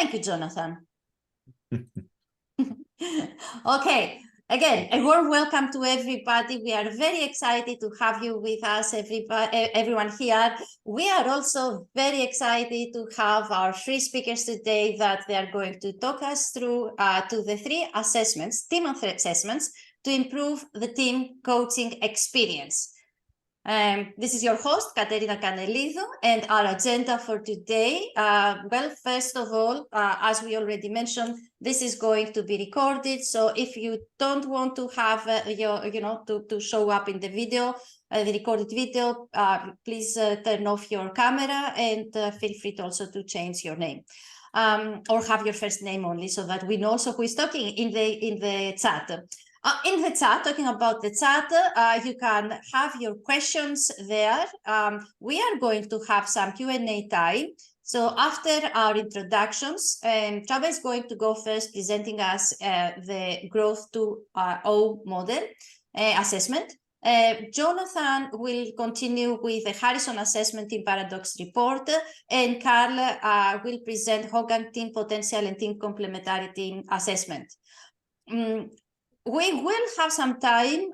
Thank you, Jonathan. Okay, again, a warm welcome to everybody. We are very excited to have you with us, everyone here. We are also very excited to have our three speakers today that they are going to talk us through to the three assessments, team assessments, to improve the team coaching experience. This is your host, Katerina Canelido, and our agenda for today. Well, first of all, as we already mentioned, this is going to be recorded. So if you don't want to have to show up in the video, the recorded video, please turn off your camera and feel free to also to change your name. Or have your first name only, so that we know also who is talking in the chat. In the chat, talking about the chat, you can have your questions there. We are going to have some Q&A time. So after our introductions, Csaba is going to go first, presenting us the Growth 2.0 model assessment. Jonathan will continue with the Harrison Assessment Team Paradox report, and Carl will present Hogan Team Potential and Team Complementarity Assessment. We will have some time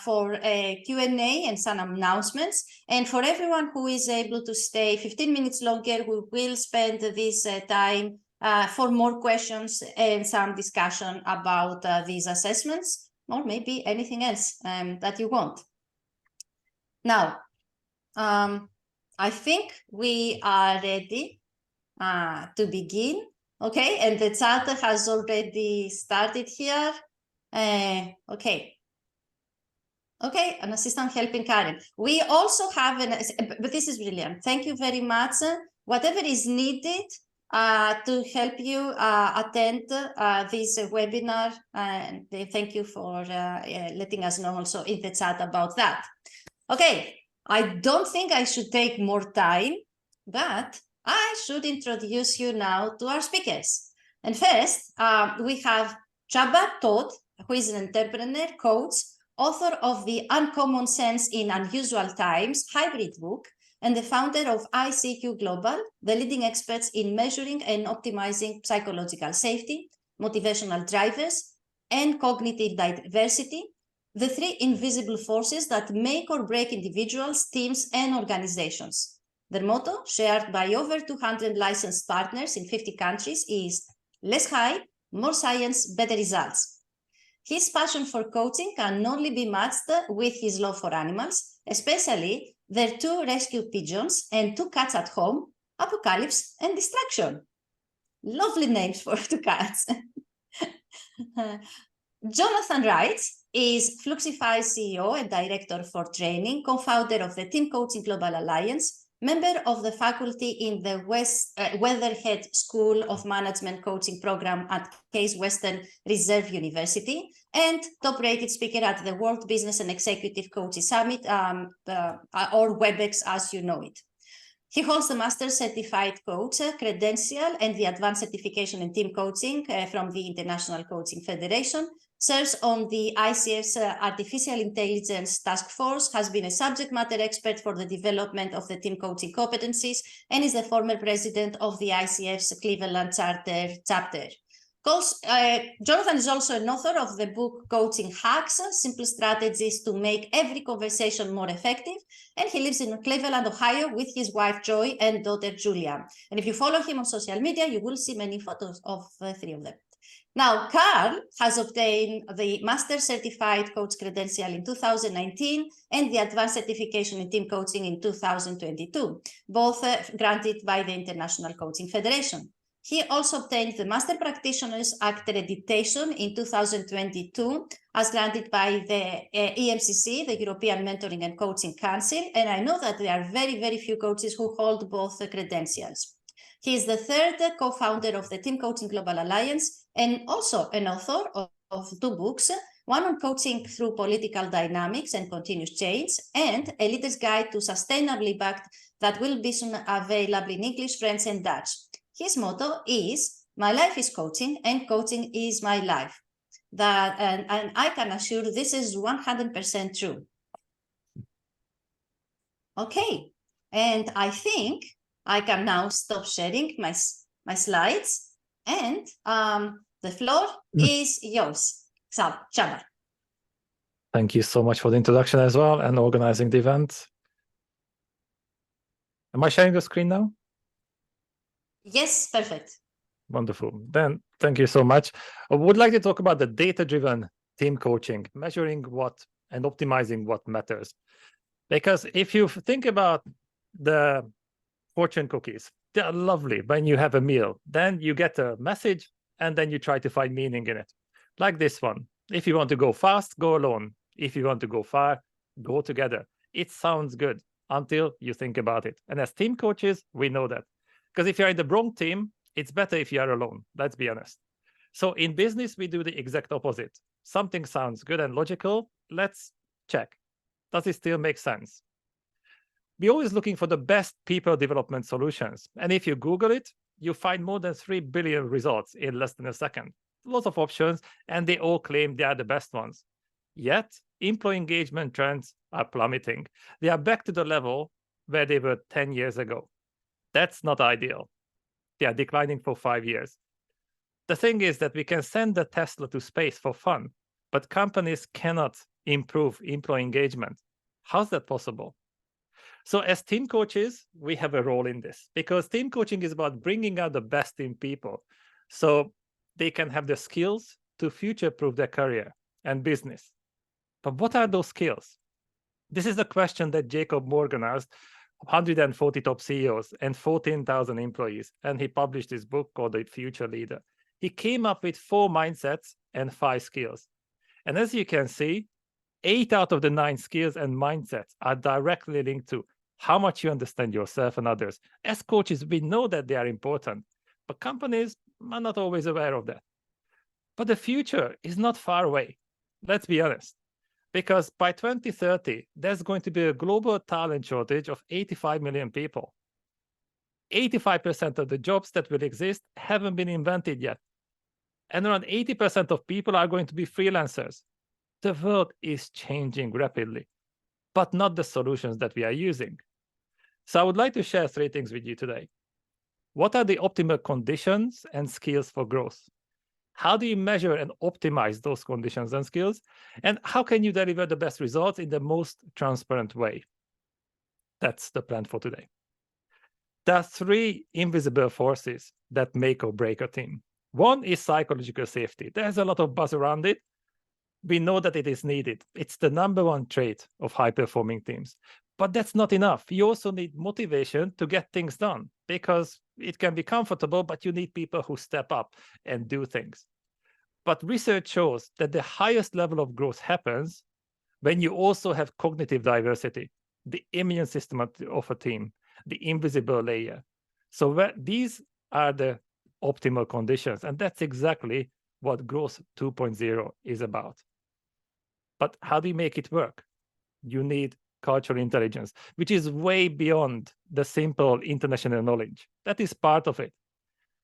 for a Q&A and some announcements. And for everyone who is able to stay 15 minutes longer, we will spend this time for more questions and some discussion about these assessments, or maybe anything else that you want. Now, I think we are ready to begin. Okay, and the chat has already started here. Okay, an assistant helping Karen. We also have but this is brilliant. Thank you very much. Whatever is needed to help you attend this webinar, and thank you for letting us know also in the chat about that. Okay, I don't think I should take more time, but I should introduce you now to our speakers. And first, we have Csaba Toth, who is an entrepreneur, coach, author of the Uncommon Sense in Unusual Times hybrid book, and the founder of ICQ Global, the leading experts in measuring and optimizing psychological safety, motivational drivers, and cognitive diversity, the three invisible forces that make or break individuals, teams, and organizations. Their motto, shared by over 200 licensed partners in 50 countries, is less hype, more science, better results. His passion for coaching can only be matched with his love for animals, especially their two rescue pigeons and two cats at home, Apocalypse and Distraction. Lovely names for two cats. Jonathan Reitz is Fluxify's CEO and Director for Training, co-founder of the Team Coaching Global Alliance, member of the faculty in the Weatherhead School of Management Coaching Program at Case Western Reserve University, and top-rated speaker at the World Business and Executive Coaches Summit, or WebEx as you know it. He holds the Master Certified Coach credential and the Advanced Certification in Team Coaching from the International Coaching Federation, serves on the ICF's Artificial Intelligence Task Force, has been a subject matter expert for the development of the team coaching competencies, and is the former president of the ICF's Cleveland chapter. Jonathan is also an author of the book Coaching Hacks, Simple Strategies to Make Every Conversation More Effective, and he lives in Cleveland, Ohio with his wife Joy and daughter Julia. And if you follow him on social media, you will see many photos of the three of them. Now, Carl has obtained the Master Certified Coach credential in 2019 and the Advanced Certification in Team Coaching in 2022, both granted by the International Coaching Federation. He also obtained the Master Practitioners Accreditation in 2022 as granted by the EMCC, the European Mentoring and Coaching Council, and I know that there are very, very few coaches who hold both credentials. He is the third co-founder of the Team Coaching Global Alliance and also an author of two books, one on coaching through political dynamics and continuous change, and a leader's guide to sustainable impact that will be soon available in English, French, and Dutch. His motto is, "My life is coaching and coaching is my life." And I can assure this is 100% true. Okay, and I think I can now stop sharing my slides And the floor is yours, Csaba. Thank you so much for the introduction as well and organizing the event. Am I sharing the screen now? Yes, perfect. Wonderful. Then thank you so much. I would like to talk about the data-driven team coaching, measuring what and optimizing what matters. Because if you think about the fortune cookies, they're lovely when you have a meal. Then you get a message and then you try to find meaning in it. Like this one. If you want to go fast, go alone. If you want to go far, go together. It sounds good until you think about it. And as team coaches, we know that. Because if you're in the wrong team, it's better if you are alone. Let's be honest. So in business, we do the exact opposite. Something sounds good and logical. Let's check. Does it still make sense? We're always looking for the best people development solutions. And if you Google it, you find more than 3 billion results in less than a second. Lots of options, and they all claim they are the best ones. Yet, employee engagement trends are plummeting. They are back to the level where they were 10 years ago. That's not ideal. They are declining for 5 years. The thing is that we can send the Tesla to space for fun, but companies cannot improve employee engagement. How's that possible? So as team coaches, we have a role in this because team coaching is about bringing out the best in people so they can have the skills to future-proof their career and business. But what are those skills? This is the question that Jacob Morgan asked 140 top CEOs and 14,000 employees, and he published this book called The Future Leader. He came up with 4 mindsets and 5 skills. And as you can see, 8 out of the 9 skills and mindsets are directly linked to how much you understand yourself and others. As coaches, we know that they are important, but companies are not always aware of that. But the future is not far away. Let's be honest. Because by 2030, there's going to be a global talent shortage of 85 million people. 85% of the jobs that will exist haven't been invented yet. And around 80% of people are going to be freelancers. The world is changing rapidly, but not the solutions that we are using. So I would like to share 3 things with you today. What are the optimal conditions and skills for growth? How do you measure and optimize those conditions and skills? And how can you deliver the best results in the most transparent way? That's the plan for today. There are 3 invisible forces that make or break a team. One is psychological safety. There's a lot of buzz around it. We know that it is needed. It's the #1 trait of high-performing teams. But that's not enough. You also need motivation to get things done because it can be comfortable, but you need people who step up and do things. But research shows that the highest level of growth happens when you also have cognitive diversity, the immune system of a team, the invisible layer. So these are the optimal conditions, and that's exactly what Growth 2.0 is about. But how do you make it work? You need cultural intelligence, which is way beyond the simple international knowledge. That is part of it.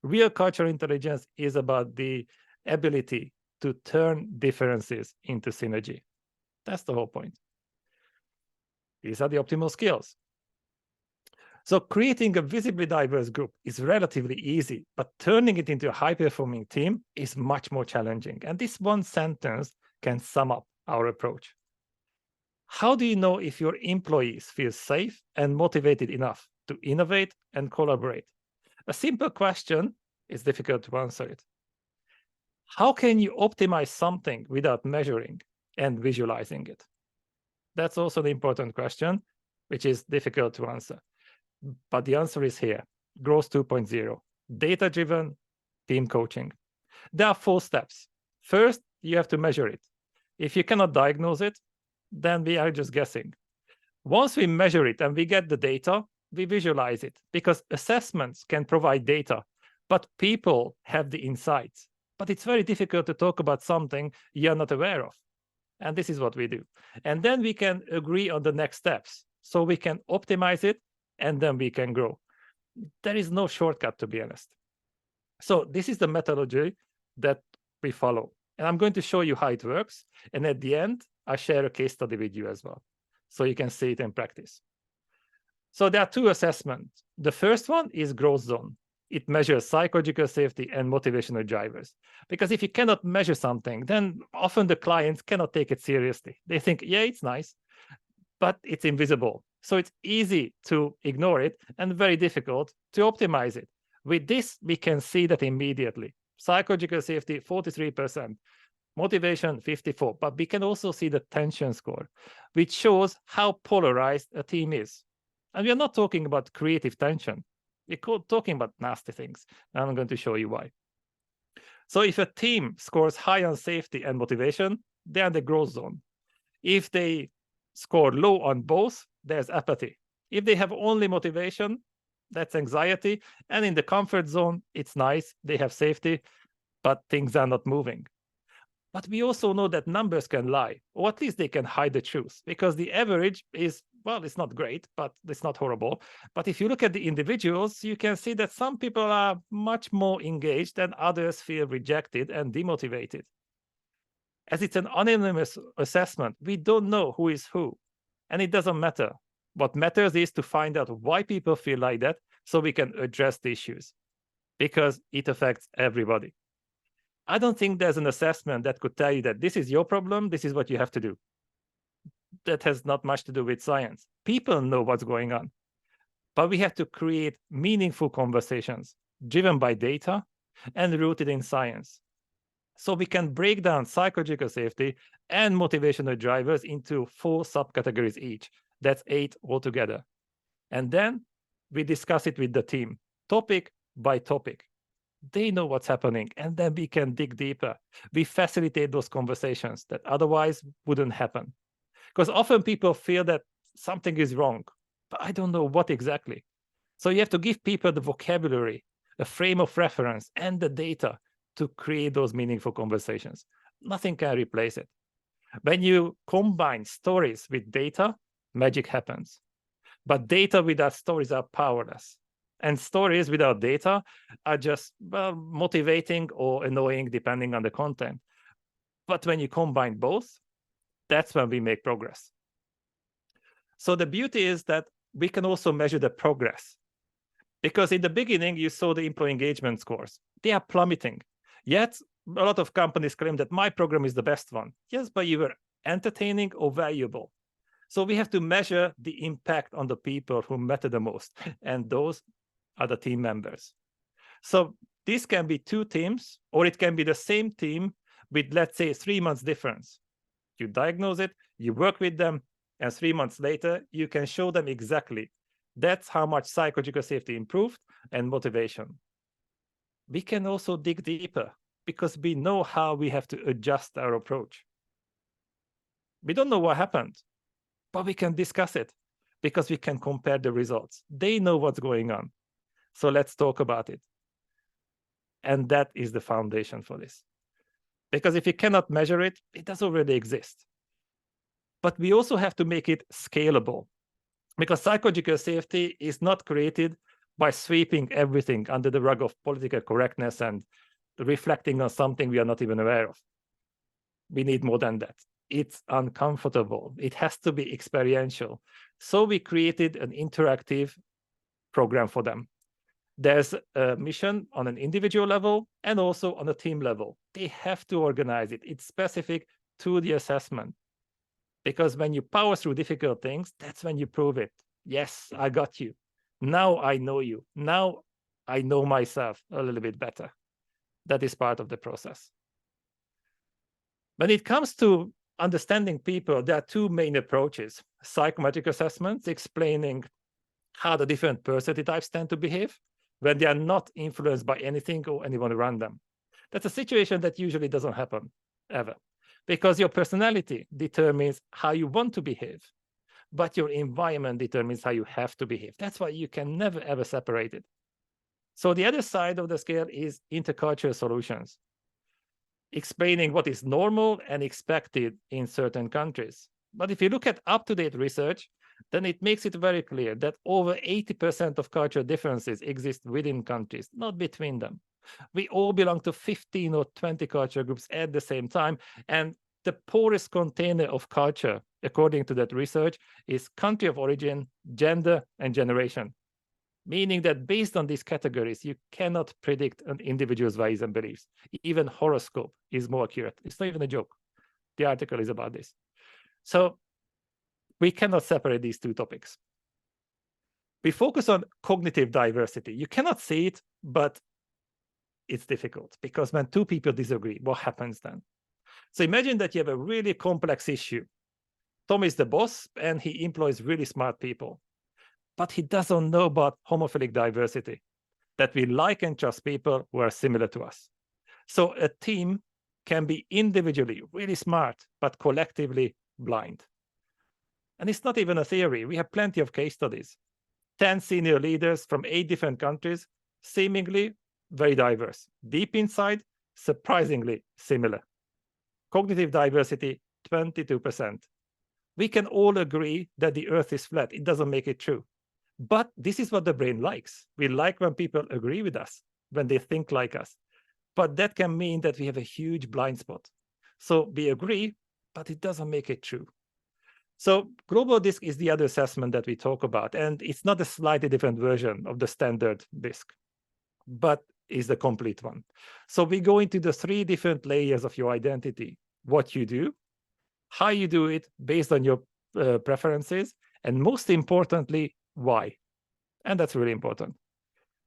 Real cultural intelligence is about the ability to turn differences into synergy. That's the whole point. These are the optimal skills. So creating a visibly diverse group is relatively easy, but turning it into a high-performing team is much more challenging. And this one sentence can sum up our approach. How do you know if your employees feel safe and motivated enough to innovate and collaborate? A simple question is difficult to answer it. How can you optimize something without measuring and visualizing it? That's also an important question, which is difficult to answer. But the answer is here, Growth 2.0, data-driven team coaching. There are 4 steps. First, you have to measure it. If you cannot diagnose it, then we are just guessing. Once we measure it and we get the data, we visualize it because assessments can provide data, but people have the insights. But it's very difficult to talk about something you're not aware of. And this is what we do. And then we can agree on the next steps. So we can optimize it and then we can grow. There is no shortcut, to be honest. So this is the methodology that we follow. And I'm going to show you how it works. And at the end, I'll share a case study with you as well, so you can see it in practice. So there are 2 assessments. The first one is growth zone. It measures psychological safety and motivational drivers. Because if you cannot measure something, then often the clients cannot take it seriously. They think, yeah, it's nice, but it's invisible. So it's easy to ignore it and very difficult to optimize it. With this, we can see that immediately. Psychological safety, 43%. Motivation, 54%. But we can also see the tension score, which shows how polarized a team is. And we are not talking about creative tension. We're talking about nasty things. And I'm going to show you why. So if a team scores high on safety and motivation, they're in the growth zone. If they score low on both, there's apathy. If they have only motivation, that's anxiety. And in the comfort zone, it's nice. They have safety, but things are not moving. But we also know that numbers can lie, or at least they can hide the truth, because the average is, well, it's not great, but it's not horrible. But if you look at the individuals, you can see that some people are much more engaged and others feel rejected and demotivated. As it's an anonymous assessment, we don't know who is who, and it doesn't matter. What matters is to find out why people feel like that so we can address the issues, because it affects everybody. I don't think there's an assessment that could tell you that this is your problem, this is what you have to do. That has not much to do with science. People know what's going on. But we have to create meaningful conversations driven by data and rooted in science. So we can break down psychological safety and motivational drivers into 4 subcategories each. That's 8 altogether. And then we discuss it with the team, topic by topic. They know what's happening, and then we can dig deeper. We facilitate those conversations that otherwise wouldn't happen. Because often people feel that something is wrong, but I don't know what exactly. So you have to give people the vocabulary, a frame of reference, and the data to create those meaningful conversations. Nothing can replace it. When you combine stories with data, magic happens. But data without stories are powerless. And stories without data are just, well, motivating or annoying depending on the content. But when you combine both, that's when we make progress. So the beauty is that we can also measure the progress. Because in the beginning, you saw the employee engagement scores. They are plummeting. Yet, a lot of companies claim that my program is the best one. Yes, but you were entertaining or valuable. So we have to measure the impact on the people who matter the most. And those are the team members. So this can be 2 teams, or it can be the same team with, let's say, 3 months difference. You diagnose it, you work with them, and 3 months later, you can show them exactly that's how much psychological safety improved and motivation. We can also dig deeper because we know how we have to adjust our approach. We don't know what happened, but we can discuss it because we can compare the results. They know what's going on. So let's talk about it. And that is the foundation for this. Because if you cannot measure it, it does already exist. But we also have to make it scalable. Because psychological safety is not created by sweeping everything under the rug of political correctness and reflecting on something we are not even aware of. We need more than that. It's uncomfortable. It has to be experiential. So we created an interactive program for them. There's a mission on an individual level and also on a team level. They have to organize it. It's specific to the assessment. Because when you power through difficult things, that's when you prove it. Yes, I got you. Now I know you. Now I know myself a little bit better. That is part of the process. When it comes to understanding people, there are 2 main approaches. Psychometric assessments, explaining how the different personality types tend to behave when they are not influenced by anything or anyone around them. That's a situation that usually doesn't happen, ever. Because your personality determines how you want to behave, but your environment determines how you have to behave. That's why you can never, ever separate it. So the other side of the scale is intercultural solutions, explaining what is normal and expected in certain countries. But if you look at up-to-date research, then it makes it very clear that over 80% of cultural differences exist within countries, not between them. We all belong to 15 or 20 culture groups at the same time. And the poorest container of culture, according to that research, is country of origin, gender, and generation. meaning that based on these categories, you cannot predict an individual's values and beliefs. Even horoscope is more accurate. It's not even a joke. The article is about this. So we cannot separate these two topics. We focus on cognitive diversity. You cannot see it, but it's difficult because when two people disagree, what happens then? So imagine that you have a really complex issue. Tom is the boss and he employs really smart people, but he doesn't know about homophilic diversity, that we like and trust people who are similar to us. So a team can be individually really smart, but collectively blind. And it's not even a theory. We have plenty of case studies. 10 senior leaders from 8 different countries, seemingly very diverse. Deep inside, surprisingly similar. Cognitive diversity, 22%. We can all agree that the Earth is flat. It doesn't make it true. But this is what the brain likes. We like when people agree with us, when they think like us. But that can mean that we have a huge blind spot. So we agree, but it doesn't make it true. So global DISC is the other assessment that we talk about. And it's not a slightly different version of the standard DISC, but is the complete one. So we go into the 3 different layers of your identity: what you do, how you do it based on your preferences, and most importantly, why. And that's really important.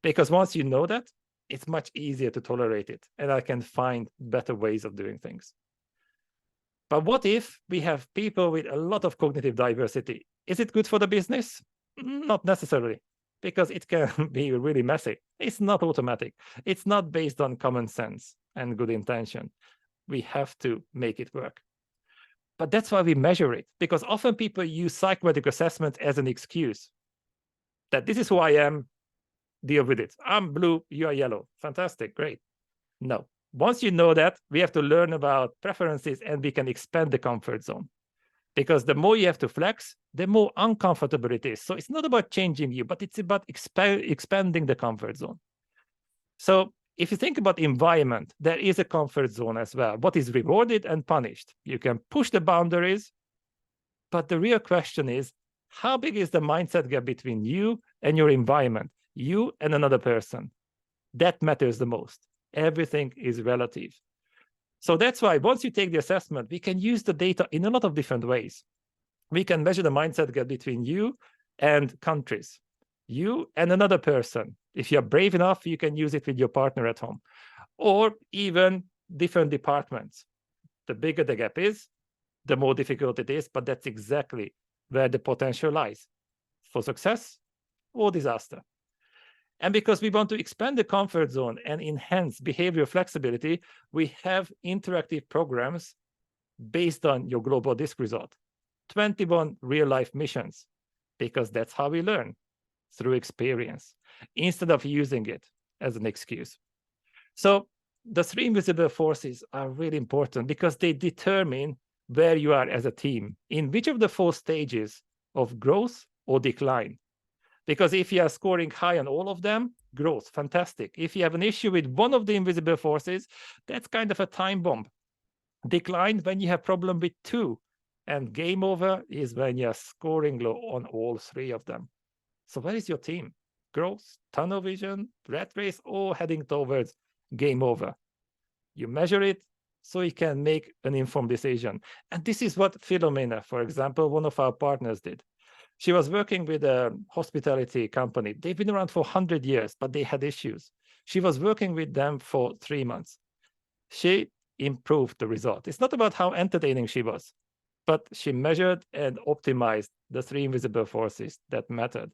Because once you know that, it's much easier to tolerate it. And I can find better ways of doing things. But what if we have people with a lot of cognitive diversity? Is it good for the business? Not necessarily, because it can be really messy. It's not automatic. It's not based on common sense and good intention. We have to make it work. But that's why we measure it, because often people use psychometric assessment as an excuse. That this is who I am, deal with it. I'm blue, you are yellow. Fantastic, great. No. Once you know that, we have to learn about preferences and we can expand the comfort zone. Because the more you have to flex, the more uncomfortable it is. So it's not about changing you, but it's about expanding the comfort zone. So if you think about environment, there is a comfort zone as well. What is rewarded and punished? You can push the boundaries, but the real question is, how big is the mindset gap between you and your environment, you and another person? That matters the most. Everything is relative. So that's why once you take the assessment, we can use the data in a lot of different ways. We can measure the mindset gap between you and countries, you and another person. If you're brave enough, you can use it with your partner at home, or even different departments. The bigger the gap is, the more difficult it is, but that's exactly where the potential lies for success or disaster. And because we want to expand the comfort zone and enhance behavioral flexibility, we have interactive programs based on your global DISC result. 21 real-life missions, because that's how we learn, through experience, instead of using it as an excuse. So the 3 invisible forces are really important because they determine where you are as a team, in which of the 4 stages of growth or decline. Because if you are scoring high on all of them, growth, fantastic. If you have an issue with one of the invisible forces, that's kind of a time bomb. Decline when you have problem with 2. And game over is when you're scoring low on all 3 of them. So where is your team? Growth, tunnel vision, rat race, or heading towards game over? You measure it so you can make an informed decision. And this is what Philomena, for example, one of our partners did. She was working with a hospitality company. They've been around for 100 years, but they had issues. She was working with them for 3 months. She improved the result. It's not about how entertaining she was, but she measured and optimized the 3 invisible forces that mattered.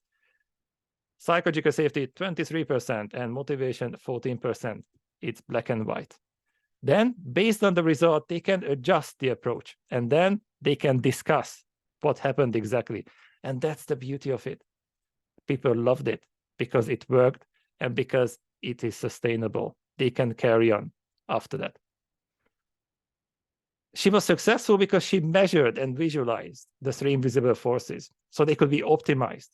Psychological safety, 23%, and motivation, 14%. It's black and white. Then, based on the result, they can adjust the approach, and then they can discuss what happened exactly. And that's the beauty of it. People loved it because it worked and because it is sustainable. They can carry on after that. She was successful because she measured and visualized the 3 invisible forces so they could be optimized.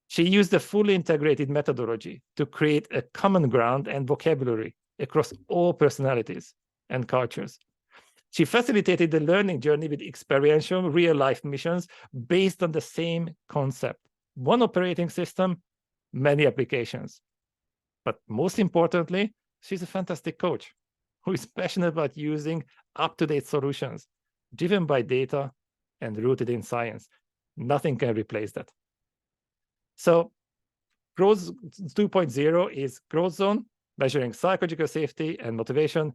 She used a fully integrated methodology to create a common ground and vocabulary across all personalities and cultures. She facilitated the learning journey with experiential real-life missions based on the same concept. One operating system, many applications. But most importantly, she's a fantastic coach who is passionate about using up-to-date solutions, driven by data and rooted in science. Nothing can replace that. So Growth 2.0 is Growth Zone, measuring psychological safety and motivation.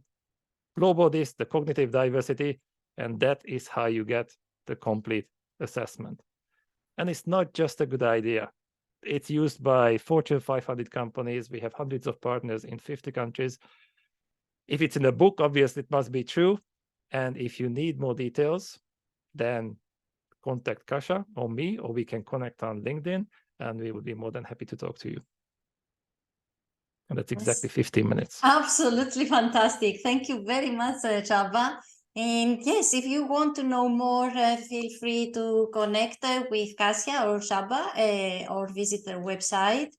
Global this, the cognitive diversity, and that is how you get the complete assessment. And it's not just a good idea. It's used by Fortune 500 companies. We have hundreds of partners in 50 countries. If it's in a book, obviously it must be true. And if you need more details, then contact Kasia or me, or we can connect on LinkedIn, and we will be more than happy to talk to you. And that's exactly 15 minutes. Absolutely fantastic. Thank you very much, Csaba. And yes, if you want to know more, feel free to connect with Kasia or Csaba or visit their website.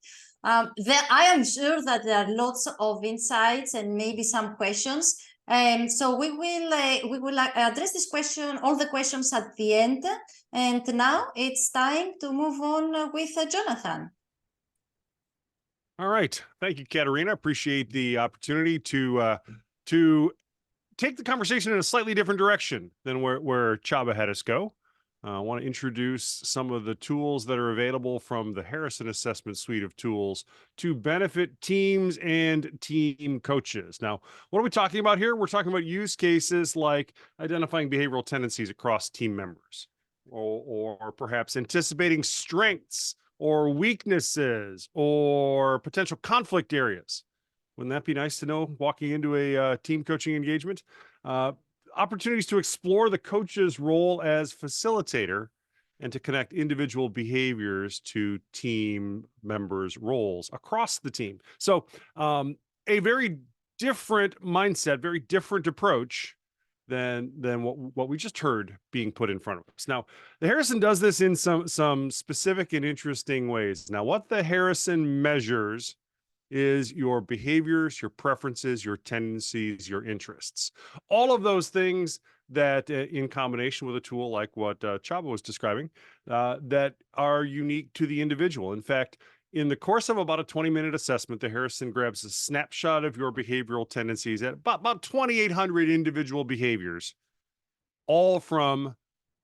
I am sure that there are lots of insights and maybe some questions. So we will address this question, all the questions at the end. And now it's time to move on with Jonathan. All right. Thank you, Katerina. Appreciate the opportunity to take the conversation in a slightly different direction than where Csaba had us go. I want to introduce some of the tools that are available from the Harrison Assessment Suite of tools to benefit teams and team coaches. Now, what are we talking about here? We're talking about use cases like identifying behavioral tendencies across team members, or perhaps anticipating strengths or weaknesses or potential conflict areas. Wouldn't that be nice to know walking into a team coaching engagement? Opportunities to explore the coach's role as facilitator and to connect individual behaviors to team members' roles across the team. So a very different mindset, very different approach than what we just heard being put in front of us. Now, the Harrison does this in some specific and interesting ways. Now, what the Harrison measures is your behaviors, your preferences, your tendencies, your interests. All of those things that in combination with a tool like what Csaba was describing, that are unique to the individual. In fact, in the course of about a 20-minute assessment, the Harrison grabs a snapshot of your behavioral tendencies at about 2,800 individual behaviors, all from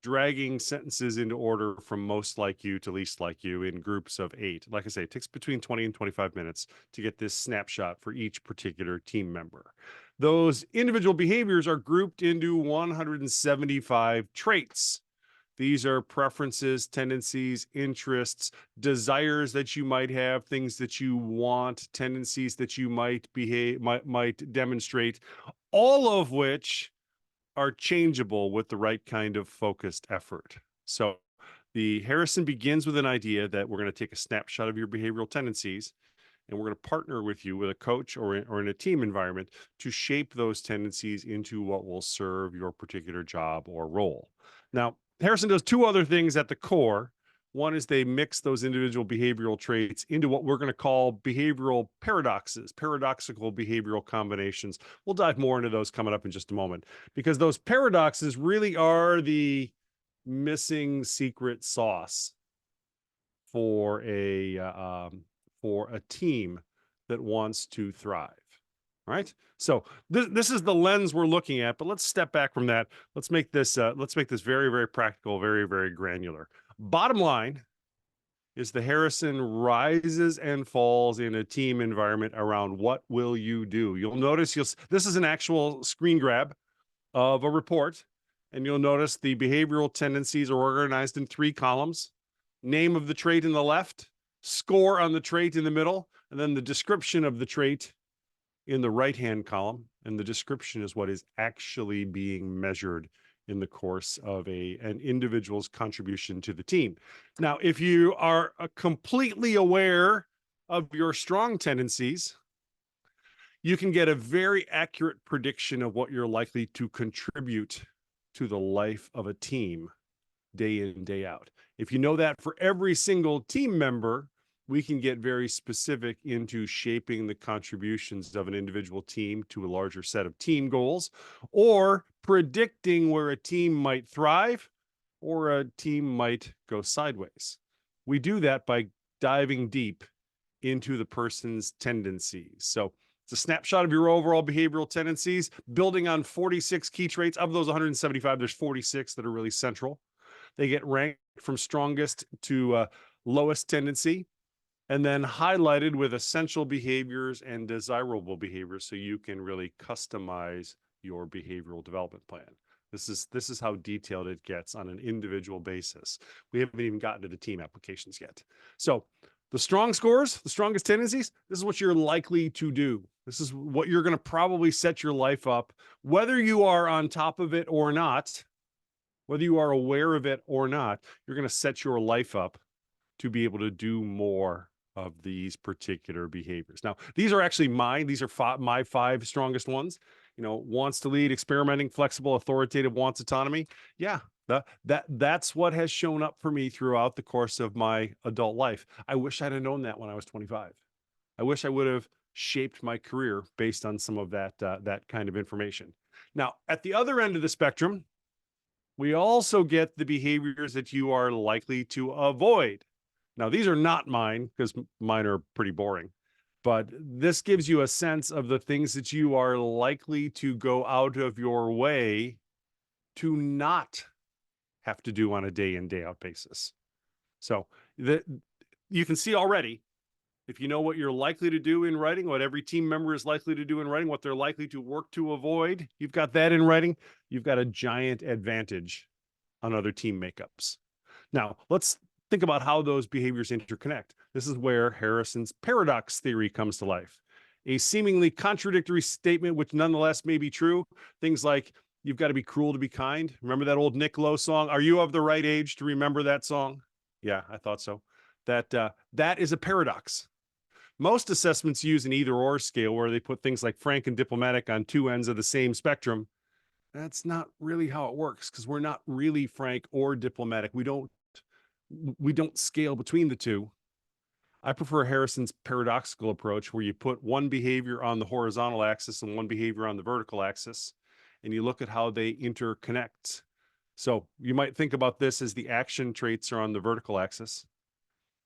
dragging sentences into order from most like you to least like you in groups of 8. Like I say, it takes between 20 and 25 minutes to get this snapshot for each particular team member. Those individual behaviors are grouped into 175 traits. These are preferences, tendencies, interests, desires that you might have, things that you want, tendencies that you might demonstrate, all of which are changeable with the right kind of focused effort. So the Harrison begins with an idea that we're going to take a snapshot of your behavioral tendencies, and we're going to partner with you with a coach or in a team environment to shape those tendencies into what will serve your particular job or role. Now, Harrison does two other things at the core. One is they mix those individual behavioral traits into what we're going to call behavioral paradoxes, paradoxical behavioral combinations. We'll dive more into those coming up in just a moment, because those paradoxes really are the missing secret sauce for a team that wants to thrive. All right. So this is the lens we're looking at, but let's step back from that. Let's make this very, very practical, very, very granular. Bottom line is the Harrison rises and falls in a team environment around what will you do. You'll notice this is an actual screen grab of a report, and you'll notice the behavioral tendencies are organized in 3 columns: name of the trait in the left, score on the trait in the middle, and then the description of the trait in the right-hand column. And the description is what is actually being measured in the course of an individual's contribution to the team. Now, if you are completely aware of your strong tendencies, you can get a very accurate prediction of what you're likely to contribute to the life of a team day in, day out. If you know that for every single team member, we can get very specific into shaping the contributions of an individual team to a larger set of team goals, or predicting where a team might thrive or a team might go sideways. We do that by diving deep into the person's tendencies. So it's a snapshot of your overall behavioral tendencies, building on 46 key traits. Of those 175, there's 46 that are really central. They get ranked from strongest to lowest tendency, and then highlighted with essential behaviors and desirable behaviors, so you can really customize your behavioral development plan. This is how detailed it gets on an individual basis. We haven't even gotten to the team applications yet. So the strong scores, the strongest tendencies, this is what you're likely to do. This is what you're going to probably set your life up, whether you are on top of it or not, whether you are aware of it or not, you're going to set your life up to be able to do more of these particular behaviors. Now, these are actually mine. These are my 5 strongest ones. You know, wants to lead, experimenting, flexible, authoritative, wants autonomy. Yeah, that's what has shown up for me throughout the course of my adult life. I wish I'd have known that when I was 25. I wish I would have shaped my career based on some of that kind of information. Now, at the other end of the spectrum, we also get the behaviors that you are likely to avoid. Now, these are not mine because mine are pretty boring, but this gives you a sense of the things that you are likely to go out of your way to not have to do on a day in, day out basis. So you can see already, if you know what you're likely to do in writing, what every team member is likely to do in writing, what they're likely to work to avoid, you've got that in writing, you've got a giant advantage on other team makeups. Now, let's think about how those behaviors interconnect. This is where Harrison's paradox theory comes to life. A seemingly contradictory statement, which nonetheless may be true. Things like, you've got to be cruel to be kind. Remember that old Nick Lowe song? Are you of the right age to remember that song? Yeah, I thought so. That is a paradox. Most assessments use an either-or scale where they put things like frank and diplomatic on 2 ends of the same spectrum. That's not really how it works, because we're not really frank or diplomatic. We don't scale between the two. I prefer Harrison's paradoxical approach, where you put one behavior on the horizontal axis and one behavior on the vertical axis, and you look at how they interconnect. So you might think about this as the action traits are on the vertical axis.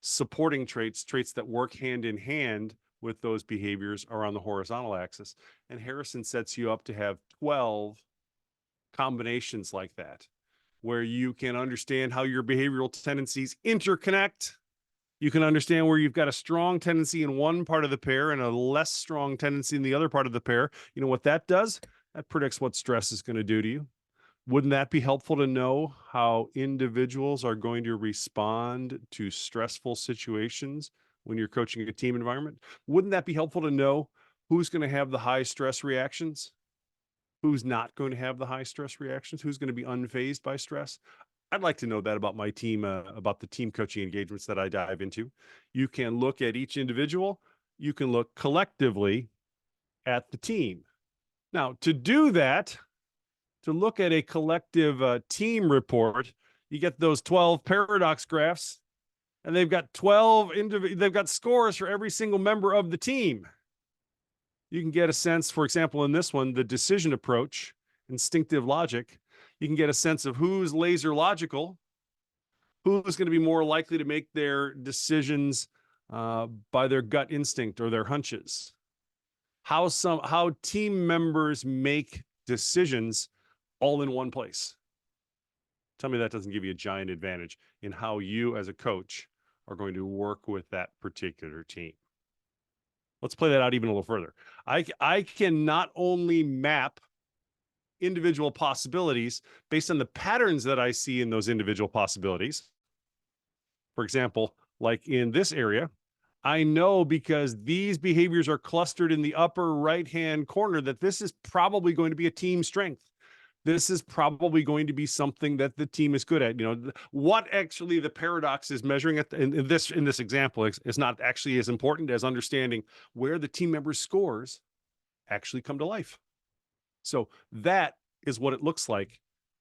Supporting traits that work hand in hand with those behaviors, are on the horizontal axis. And Harrison sets you up to have 12 combinations like that, where you can understand how your behavioral tendencies interconnect. You can understand where you've got a strong tendency in one part of the pair and a less strong tendency in the other part of the pair. You know what that does? That predicts what stress is going to do to you. Wouldn't that be helpful to know how individuals are going to respond to stressful situations when you're coaching a team environment? Wouldn't that be helpful to know who's going to have the high stress reactions? Who's not going to have the high stress reactions? Who's going to be unfazed by stress? I'd like to know that about my team, about the team coaching engagements that I dive into. You can look at each individual. You can look collectively at the team. Now, to do that, to look at a collective team report, you get those 12 paradox graphs, and they've got they've got scores for every single member of the team. You can get a sense, for example, in this one, the decision approach, instinctive logic, you can get a sense of who's laser logical, who's going to be more likely to make their decisions by their gut instinct or their hunches, how team members make decisions all in one place. Tell me that doesn't give you a giant advantage in how you as a coach are going to work with that particular team. Let's play that out even a little further. I can not only map individual possibilities based on the patterns that I see in those individual possibilities. For example, like in this area, I know because these behaviors are clustered in the upper right-hand corner that this is probably going to be a team strength. This is probably going to be something that the team is good at. You know, what actually the paradox is measuring at in this example is not actually as important as understanding where the team members' scores actually come to life. So that is what it looks like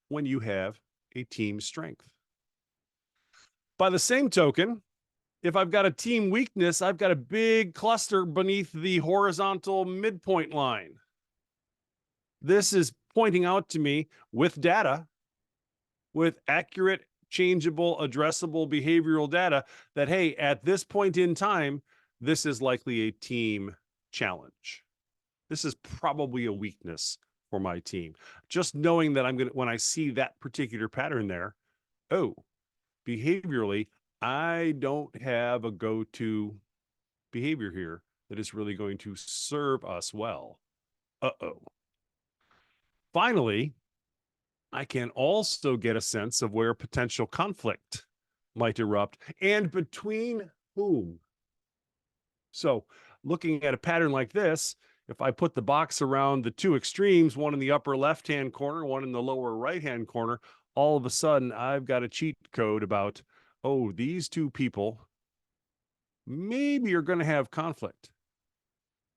when you have a team strength. By the same token, if I've got a team weakness, I've got a big cluster beneath the horizontal midpoint line. This is pointing out to me with data, with accurate, changeable, addressable behavioral data that, hey, at this point in time, this is likely a team challenge. This is probably a weakness for my team. Just knowing that when I see that particular pattern there, oh, behaviorally, I don't have a go-to behavior here that is really going to serve us well. Uh-oh. Finally, I can also get a sense of where potential conflict might erupt and between whom. So looking at a pattern like this, if I put the box around the two extremes, one in the upper left-hand corner, one in the lower right-hand corner, all of a sudden I've got a cheat code about, oh, these two people maybe are going to have conflict.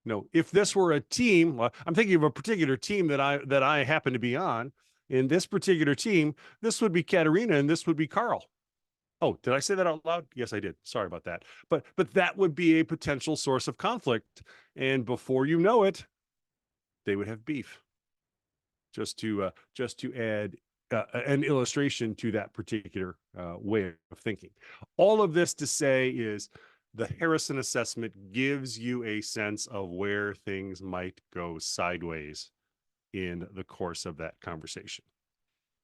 No, if this were a team, well, I'm thinking of a particular team that I happen to be on. In this particular team, this would be Katerina and this would be Carl. Oh, did I say that out loud? Yes, I did. Sorry about that. But that would be a potential source of conflict. And before you know it, they would have beef. Just to add an illustration to that particular way of thinking. All of this to say is the Harrison assessment gives you a sense of where things might go sideways in the course of that conversation.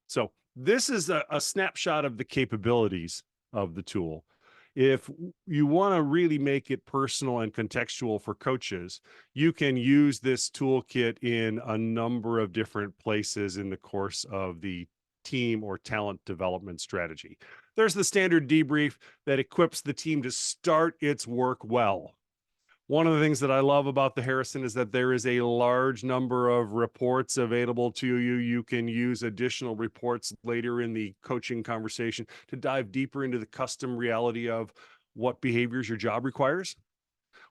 So this is a snapshot of the capabilities of the tool. If you want to really make it personal and contextual for coaches, you can use this toolkit in a number of different places in the course of the team or talent development strategy. There's the standard debrief that equips the team to start its work well. One of the things that I love about the Harrison is that there is a large number of reports available to you. You can use additional reports later in the coaching conversation to dive deeper into the custom reality of what behaviors your job requires.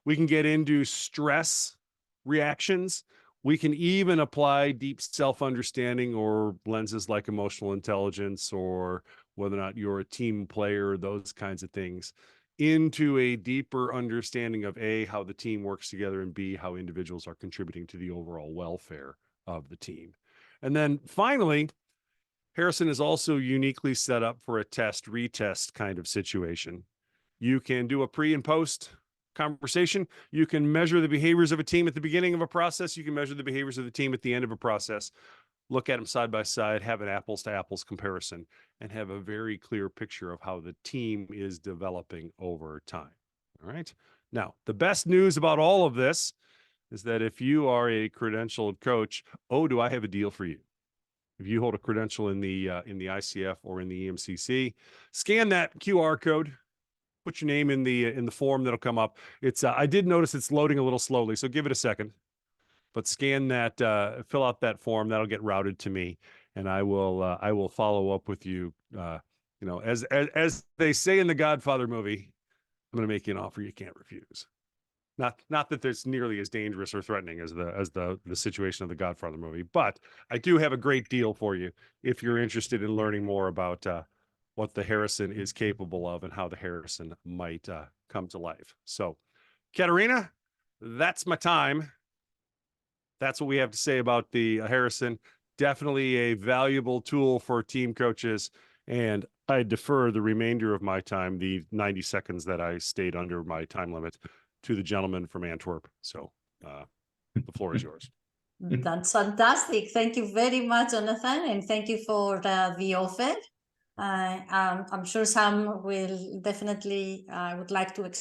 We can get into stress reactions. We can even apply deep self-understanding or lenses like emotional intelligence or whether or not you're a team player, those kinds of things, into a deeper understanding of A, how the team works together, and B, how individuals are contributing to the overall welfare of the team. And then finally, Harrison is also uniquely set up for a test-retest kind of situation. You can do a pre and post conversation. You can measure the behaviors of a team at the beginning of a process. You can measure the behaviors of the team at the end of a process. Look at them side by side, have an apples to apples comparison, and have a very clear picture of how the team is developing over time. All right. Now, the best news about all of this is that if you are a credentialed coach, oh, do I have a deal for you? If you hold a credential in the ICF or in the EMCC, scan that QR code. Put your name in the form that'll come up. It's I did notice it's loading a little slowly, so give it a second. But scan that, fill out that form. That'll get routed to me, and I will follow up with you. As they say in the Godfather movie, I'm going to make you an offer you can't refuse. Not that it's nearly as dangerous or threatening as the situation of the Godfather movie, but I do have a great deal for you if you're interested in learning more about what the Harrison is capable of and how the Harrison might come to life. So, Katerina, that's my time. That's what we have to say about the Harrison. Definitely a valuable tool for team coaches. And I defer the remainder of my time, the 90 seconds that I stayed under my time limit, to the gentleman from Antwerp. So the floor is yours. That's fantastic. Thank you very much, Jonathan. And thank you for the offer. I'm sure some will definitely would like to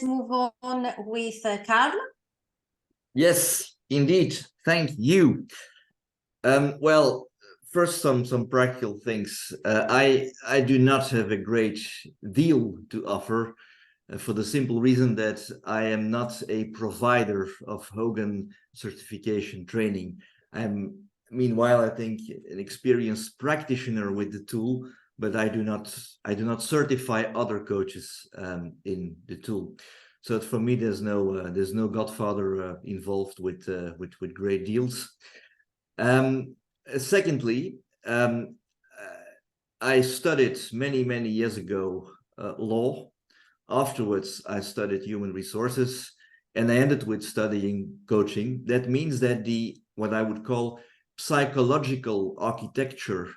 move on with Carl. Yes, indeed. Thank you. Well, first, some practical things. I do not have a great deal to offer for the simple reason that I am not a provider of Hogan certification training. Meanwhile, I think an experienced practitioner with the tool, but I do not certify other coaches in the tool. So for me, there's no godfather involved with great deals. Secondly, I studied many years ago law. Afterwards, I studied human resources, and I ended with studying coaching. That means that what I would call psychological architecture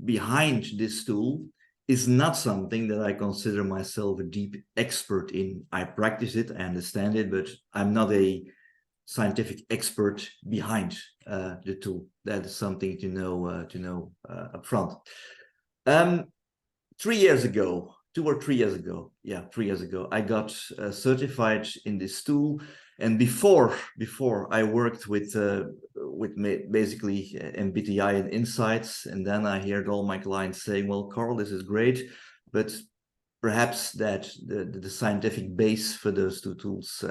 behind this tool is not something that I consider myself a deep expert in. I practice it, I understand it, but I'm not a scientific expert behind the tool. That is something to know up front. 3 years ago, 2 or 3 years ago, yeah, 3 years ago, I got certified in this tool. And before I worked with basically MBTI and insights, and then I heard all my clients saying, "Well, Carl, this is great, but perhaps that the scientific base for those two tools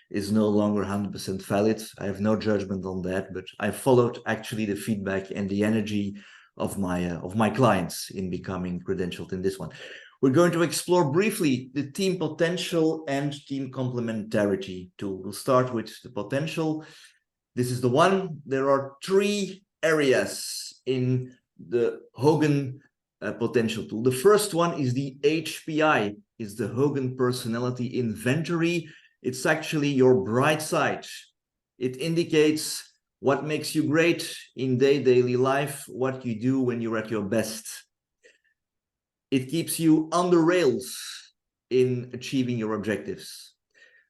is no longer 100% valid." I have no judgment on that, but I followed actually the feedback and the energy of my clients in becoming credentialed in this one. We're going to explore briefly the team potential and team complementarity tool. We'll start with the potential. This is the one. There are 3 areas in the Hogan potential tool. The first one is the HPI, is the Hogan Personality Inventory. It's actually your bright side. It indicates what makes you great in daily life, what you do when you're at your best. It keeps you on the rails in achieving your objectives.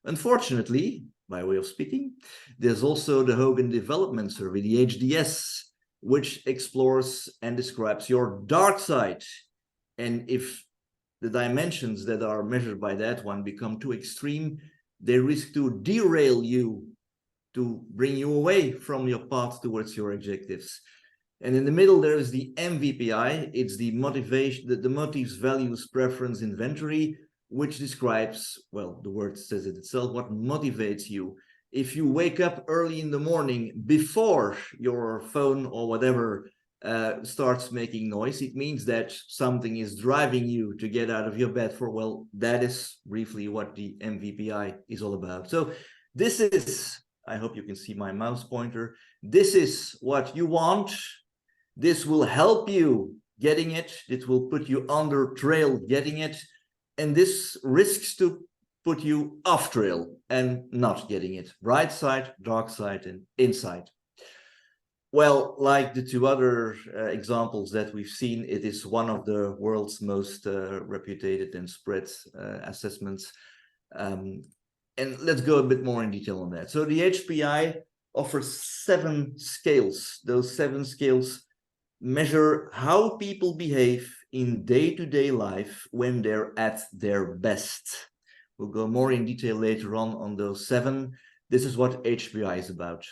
Unfortunately, by way of speaking, there's also the Hogan Development Survey, the HDS, which explores and describes your dark side. And if the dimensions that are measured by that one become too extreme, they risk to derail you, to bring you away from your path towards your objectives. And in the middle, there is the MVPI. It's the motivation, the motives, values, preference inventory, which describes, well, the word says it itself, what motivates you. If you wake up early in the morning before your phone or whatever starts making noise, it means that something is driving you to get out of your bed for, well, that is briefly what the MVPI is all about. So this is, I hope you can see my mouse pointer. This is what you want. This will help you getting it. It will put you on the trail getting it. And this risks to put you off trail and not getting it. Bright side, dark side, and inside. Well, like the 2 other examples that we've seen, it is one of the world's most reputed and spread assessments. And let's go a bit more in detail on that. So the HPI offers 7 scales. Those 7 scales measure how people behave in day-to-day life when they're at their best. We'll go more in detail later on those 7. This is what HPI is about.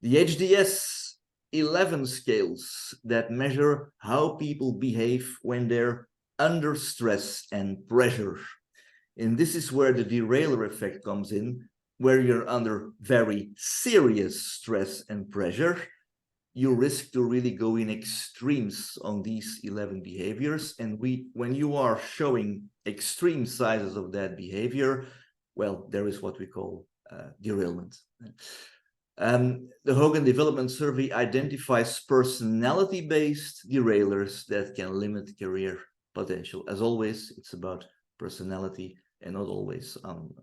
The HDS, 11 scales that measure how people behave when they're under stress and pressure. And this is where the derailer effect comes in, where you're under very serious stress and pressure. You risk to really go in extremes on these 11 behaviors. And when you are showing extreme sizes of that behavior, well, there is what we call derailment. The Hogan Development Survey identifies personality-based derailers that can limit career potential. As always, it's about personality and not always on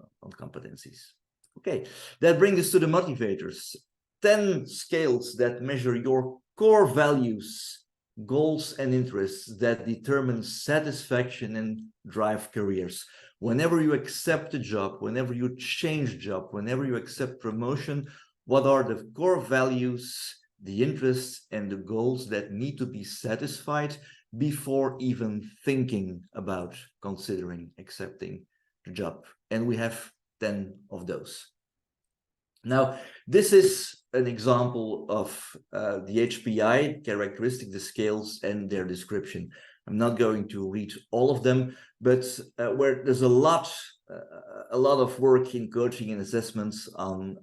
competencies. Okay, that brings us to the motivators. 10 scales that measure your core values, goals, and interests that determine satisfaction and drive careers. Whenever you accept a job, whenever you change job, whenever you accept promotion, what are the core values, the interests, and the goals that need to be satisfied before even thinking about considering accepting the job? And we have 10 of those. Now, this is an example of the HPI characteristic, the scales, and their description. I'm not going to read all of them, but where there's a lot of work in coaching and assessments on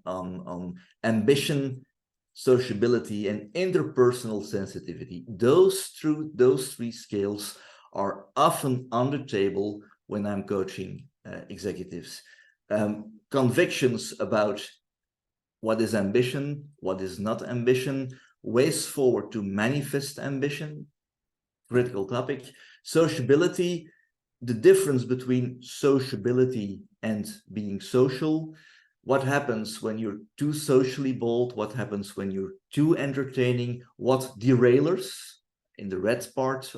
ambition, sociability, and interpersonal sensitivity. Those 3 scales are often on the table when I'm coaching executives. Convictions about what is ambition, what is not ambition, ways forward to manifest ambition, critical topic. Sociability, the difference between sociability and being social. What happens when you're too socially bold? What happens when you're too entertaining? What derailers, in the red part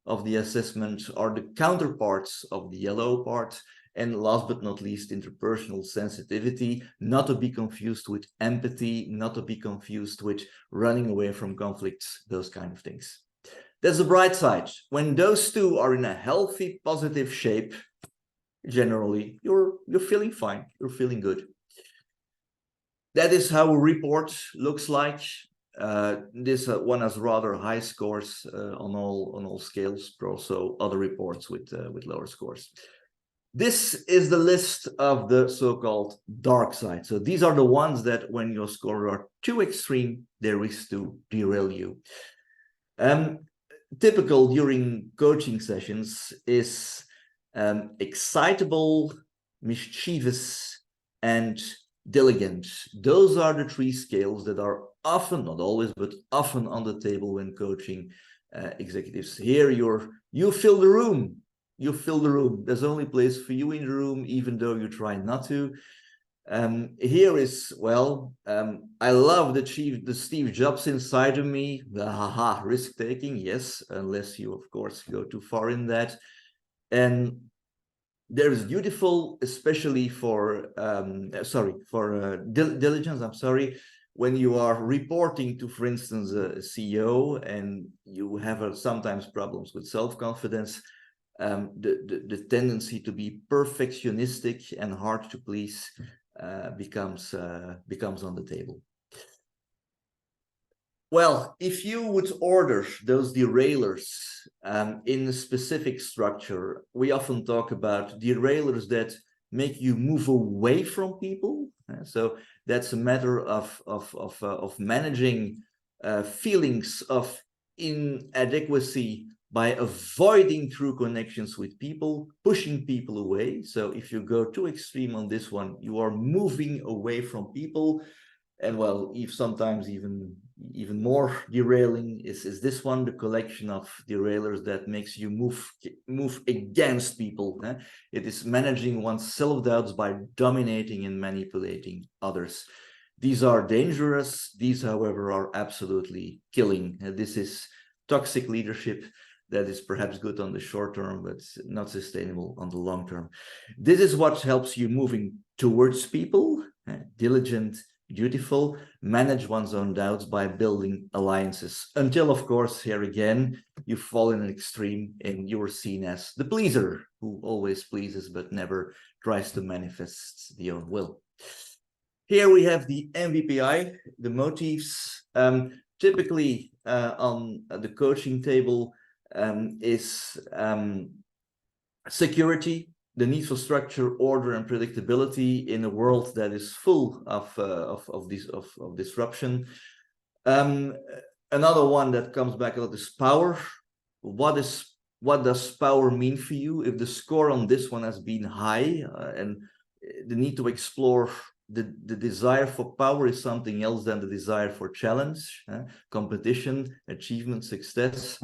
of the assessment are the counterparts of the yellow part. And last but not least, interpersonal sensitivity, not to be confused with empathy, not to be confused with running away from conflicts, those kind of things. There's the bright side. When those two are in a healthy, positive shape, generally, you're feeling fine, you're feeling good. That is how a report looks like. This one has rather high scores on all scales, but also other reports with lower scores. This is the list of the so-called dark side. So these are the ones that when your scores are too extreme, they risk to derail you. Typical during coaching sessions is excitable, mischievous, and diligent. Those are the three scales that are often, not always, but often on the table when coaching executives. Here you fill the room. You fill the room. There's only place for you in the room, even though you try not to. Here is, well, I love the Steve Jobs inside of me. The haha, risk-taking, yes, unless you, of course, go too far in that. And there is beautiful, especially for, diligence, I'm sorry, when you are reporting to, for instance, a CEO and you have sometimes problems with self-confidence, the tendency to be perfectionistic and hard to please becomes on the table. Well, if you would order those derailers in a specific structure, we often talk about derailers that make you move away from people. So that's a matter of managing feelings of inadequacy by avoiding true connections with people, pushing people away. So if you go too extreme on this one, you are moving away from people. And well, if sometimes even more derailing is this one, the collection of derailers that makes you move against people. It is managing one's self-doubts by dominating and manipulating others. These are dangerous. These, however, are absolutely killing. This is toxic leadership that is perhaps good on the short term, but not sustainable on the long term. This is what helps you moving towards people, diligent, dutiful, manage one's own doubts by building alliances, until, of course, here again, you fall in an extreme and you're seen as the pleaser, who always pleases but never tries to manifest the own will. Here we have the MVPI, the motives. Typically on the coaching table is security, the need for structure, order, and predictability in a world that is full of disruption. Another one that comes back a lot is power. What does power mean for you? If the score on this one has been high, and the need to explore the desire for power is something else than the desire for challenge, competition, achievement, success.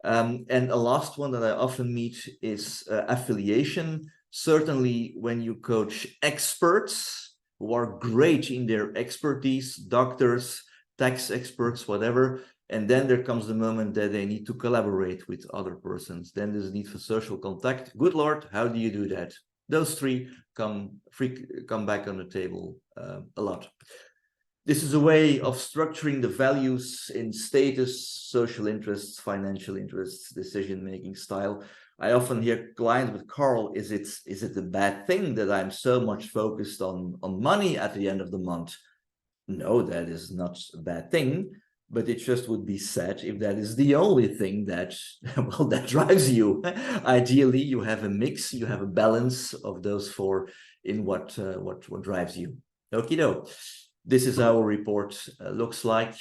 And a last one that I often meet is affiliation. Certainly when you coach experts who are great in their expertise, doctors, tax experts, whatever, and then there comes the moment that they need to collaborate with other persons. Then there's a need for social contact. Good Lord, how do you do that? Those three come back on the table a lot. This is a way of structuring the values in status, social interests, financial interests, decision-making style. I often hear clients with, Carl, is it a bad thing that I'm so much focused on money at the end of the month? No, that is not a bad thing, but it just would be sad if that is the only thing that, well, that drives you. Ideally, you have a mix, you have a balance of those four in what drives you. Okie doke. This is how a report looks like.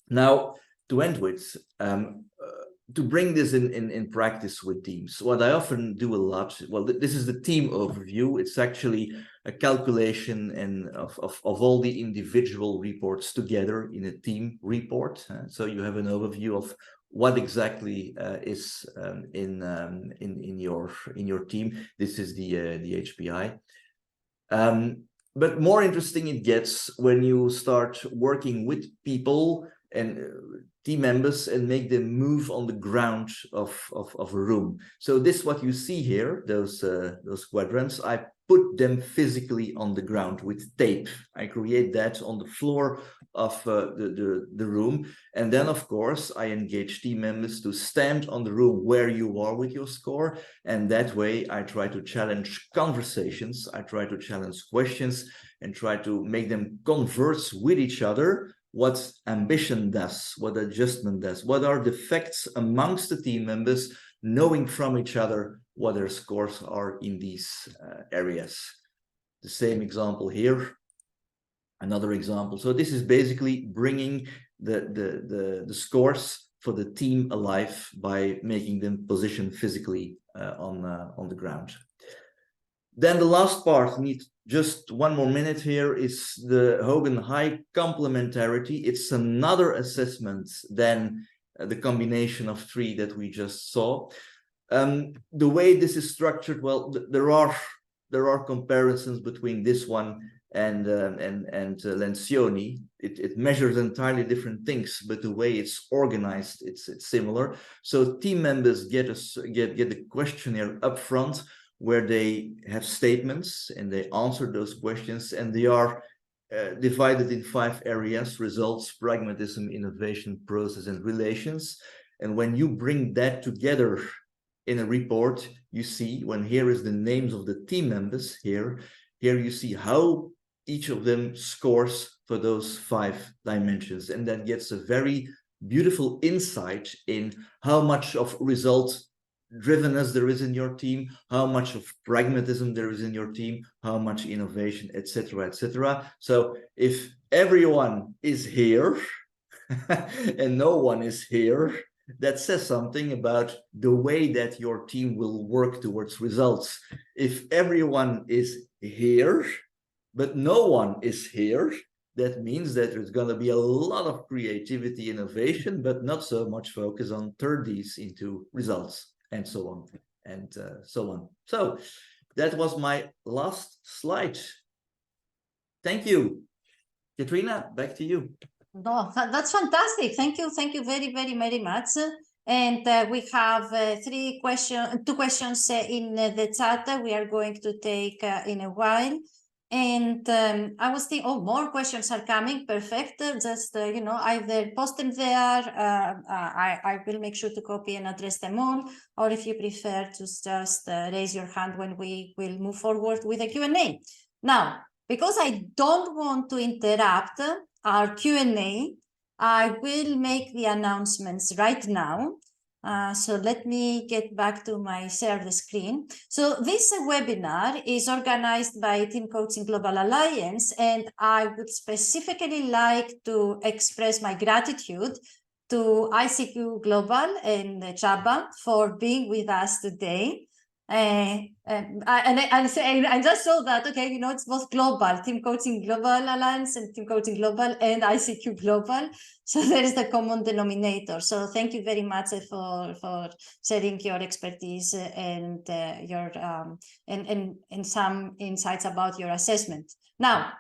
Now, to end with, to bring this in practice with teams, what I often do a lot, well, this is the team overview. It's actually a calculation of all the individual reports together in a team report. So you have an overview of what exactly is in your team. This is the HPI. But more interesting it gets when you start working with people and team members and make them move on the ground of a room. So this, what you see here, those quadrants, I put them physically on the ground with tape. I create that on the floor of the room. And then, of course, I engage team members to stand on the room where you are with your score. And that way, I try to challenge conversations. I try to challenge questions and try to make them converse with each other. What ambition does, what adjustment does, what are the facts amongst the team members, knowing from each other what their scores are in these areas. The same example here, another example. So this is basically bringing the scores for the team alive by making them position physically on the ground. Then the last part, need just one more minute here, is the Hogan High complementarity. It's another assessment than the combination of three that we just saw. The way this is structured, well, there are comparisons between this one and Lencioni. It measures entirely different things, but the way it's organized, it's similar. So team members get a questionnaire up front where they have statements and they answer those questions, and they are divided in 5 areas: results, pragmatism, innovation, process, and relations. And when you bring that together in a report, you see, when here is the names of the team members, here you see how each of them scores for those 5 dimensions. And that gets a very beautiful insight in how much of result drivenness there is in your team, how much of pragmatism there is in your team, how much innovation, etc., etc. So if everyone is here and no one is here, that says something about the way that your team will work towards results. If everyone is here, but no one is here, that means that there's going to be a lot of creativity, innovation, but not so much focus on turn these into results, and so on, and so on. So that was my last slide. Thank you. Katrina, back to you. No, that's fantastic. Thank you very, very, very much. And we have 2 questions in the chat we are going to take in a while. And I was thinking, oh, more questions are coming. Perfect. Just, either post them there. I will make sure to copy and address them all. Or if you prefer, just raise your hand when we will move forward with the Q&A. Now, because I don't want to interrupt our Q&A, I will make the announcements right now. So let me get back to my share the screen. So this webinar is organized by Team Coaching Global Alliance, and I would specifically like to express my gratitude to ICQ Global and Csaba for being with us today. I just saw that, okay, it's both global, Team Coaching Global Alliance and Team Coaching Global and ICQ Global. So there is the common denominator. So thank you very much for sharing your expertise and your and some insights about your assessment. Now,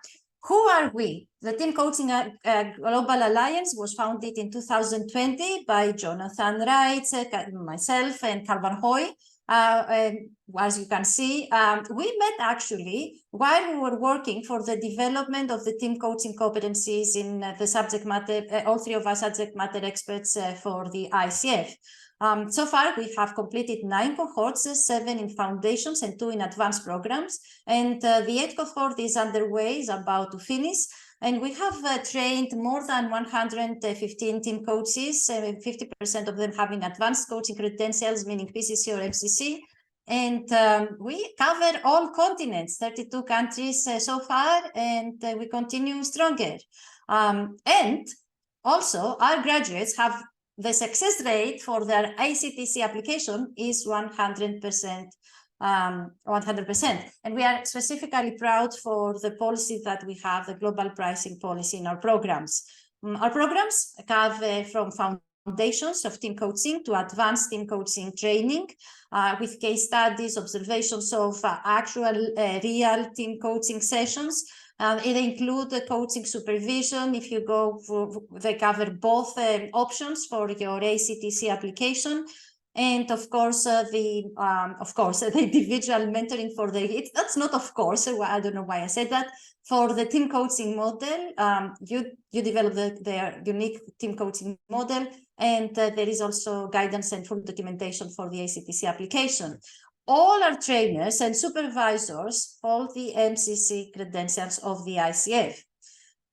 who are we? The Team Coaching Global Alliance was founded in 2020 by Jonathan Reitz, myself, and Calvin Hoy. As you can see, we met actually while we were working for the development of the team coaching competencies in the subject matter, all 3 of us subject matter experts for the ICF. So far, we have completed 9 cohorts, 7 in foundations and 2 in advanced programs. And the 8th cohort is underway, is about to finish. And we have trained more than 115 team coaches, 50% of them having advanced coaching credentials, meaning PCC or MCC. And we cover all continents, 32 countries so far, and we continue stronger. And also, our graduates have the success rate for their ICTC application is 100%. 100%. And we are specifically proud for the policy that we have, the global pricing policy in our programs. Our programs cover from foundations of team coaching to advanced team coaching training with case studies, observations of actual real team coaching sessions. It includes coaching supervision. If you go for, they cover both options for your ACTC application. And of course, the individual mentoring for the, that's not of course, I don't know why I said that. For the team coaching model, you develop their unique team coaching model, and there is also guidance and full documentation for the ACTC application. All our trainers and supervisors hold the MCC credentials of the ICF.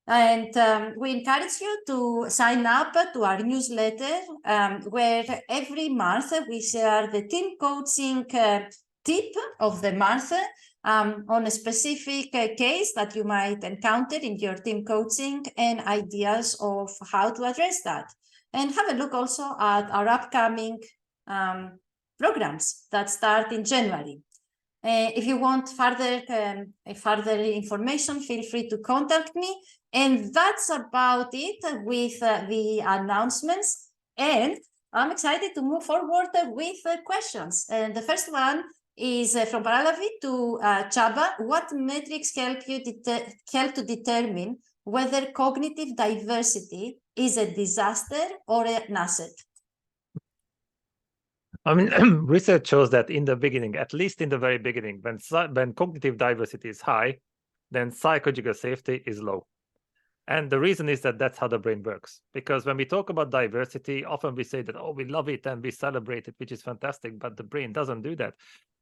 And we encourage you to sign up to our newsletter, where every month we share the team coaching tip of the month on a specific case that you might encounter in your team coaching and ideas of how to address that. And have a look also at our upcoming programs that start in January. If you want further information, feel free to contact me. And that's about it with the announcements. And I'm excited to move forward with questions. And the first one is from Paralavi to Csaba. What metrics help to determine whether cognitive diversity is a disaster or an asset? I mean, research shows that in the beginning, at least in the very beginning, when cognitive diversity is high, then psychological safety is low. And the reason is that that's how the brain works. Because when we talk about diversity, often we say that, oh, we love it and we celebrate it, which is fantastic. But the brain doesn't do that,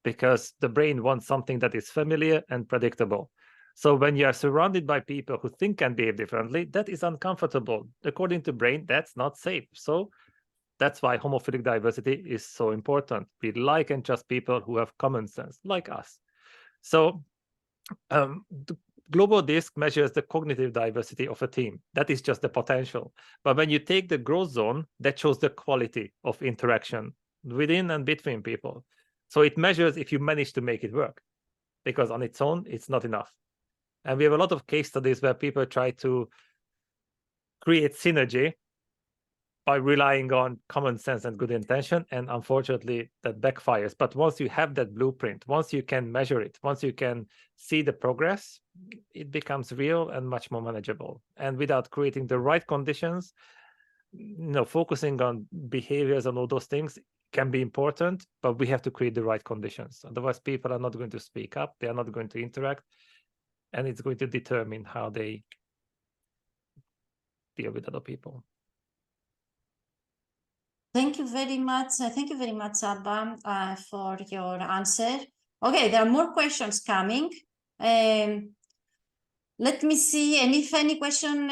because the brain wants something that is familiar and predictable. So when you are surrounded by people who think and behave differently, that is uncomfortable. According to brain, that's not safe. So that's why homophilic diversity is so important. We like and trust people who have common sense, like us. So the global disc measures the cognitive diversity of a team. That is just the potential. But when you take the growth zone, that shows the quality of interaction within and between people. So it measures if you manage to make it work, because on its own, it's not enough. And we have a lot of case studies where people try to create synergy by relying on common sense and good intention, and unfortunately that backfires. But once you have that blueprint, once you can measure it, once you can see the progress, it becomes real and much more manageable. And without creating the right conditions, focusing on behaviors and all those things can be important, but we have to create the right conditions. Otherwise, people are not going to speak up, they are not going to interact, and it's going to determine how they deal with other people. Thank you very much. Thank you very much, Csaba, for your answer. Okay, there are more questions coming. Let me see, and if any question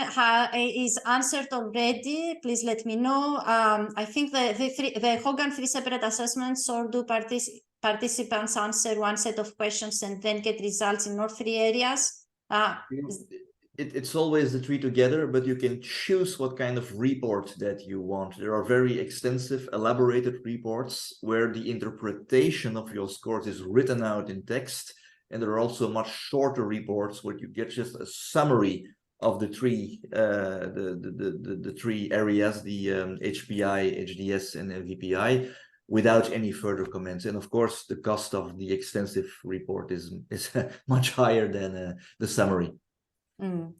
is answered already, please let me know. I think the Hogan 3 separate assessments, or do participants answer one set of questions and then get results in all 3 areas? It's always the 3 together, but you can choose what kind of report that you want. There are very extensive, elaborated reports where the interpretation of your scores is written out in text. And there are also much shorter reports where you get just a summary of the 3 the 3 areas, the HPI, HDS, and VPI, without any further comments. And of course, the cost of the extensive report is much higher than the summary.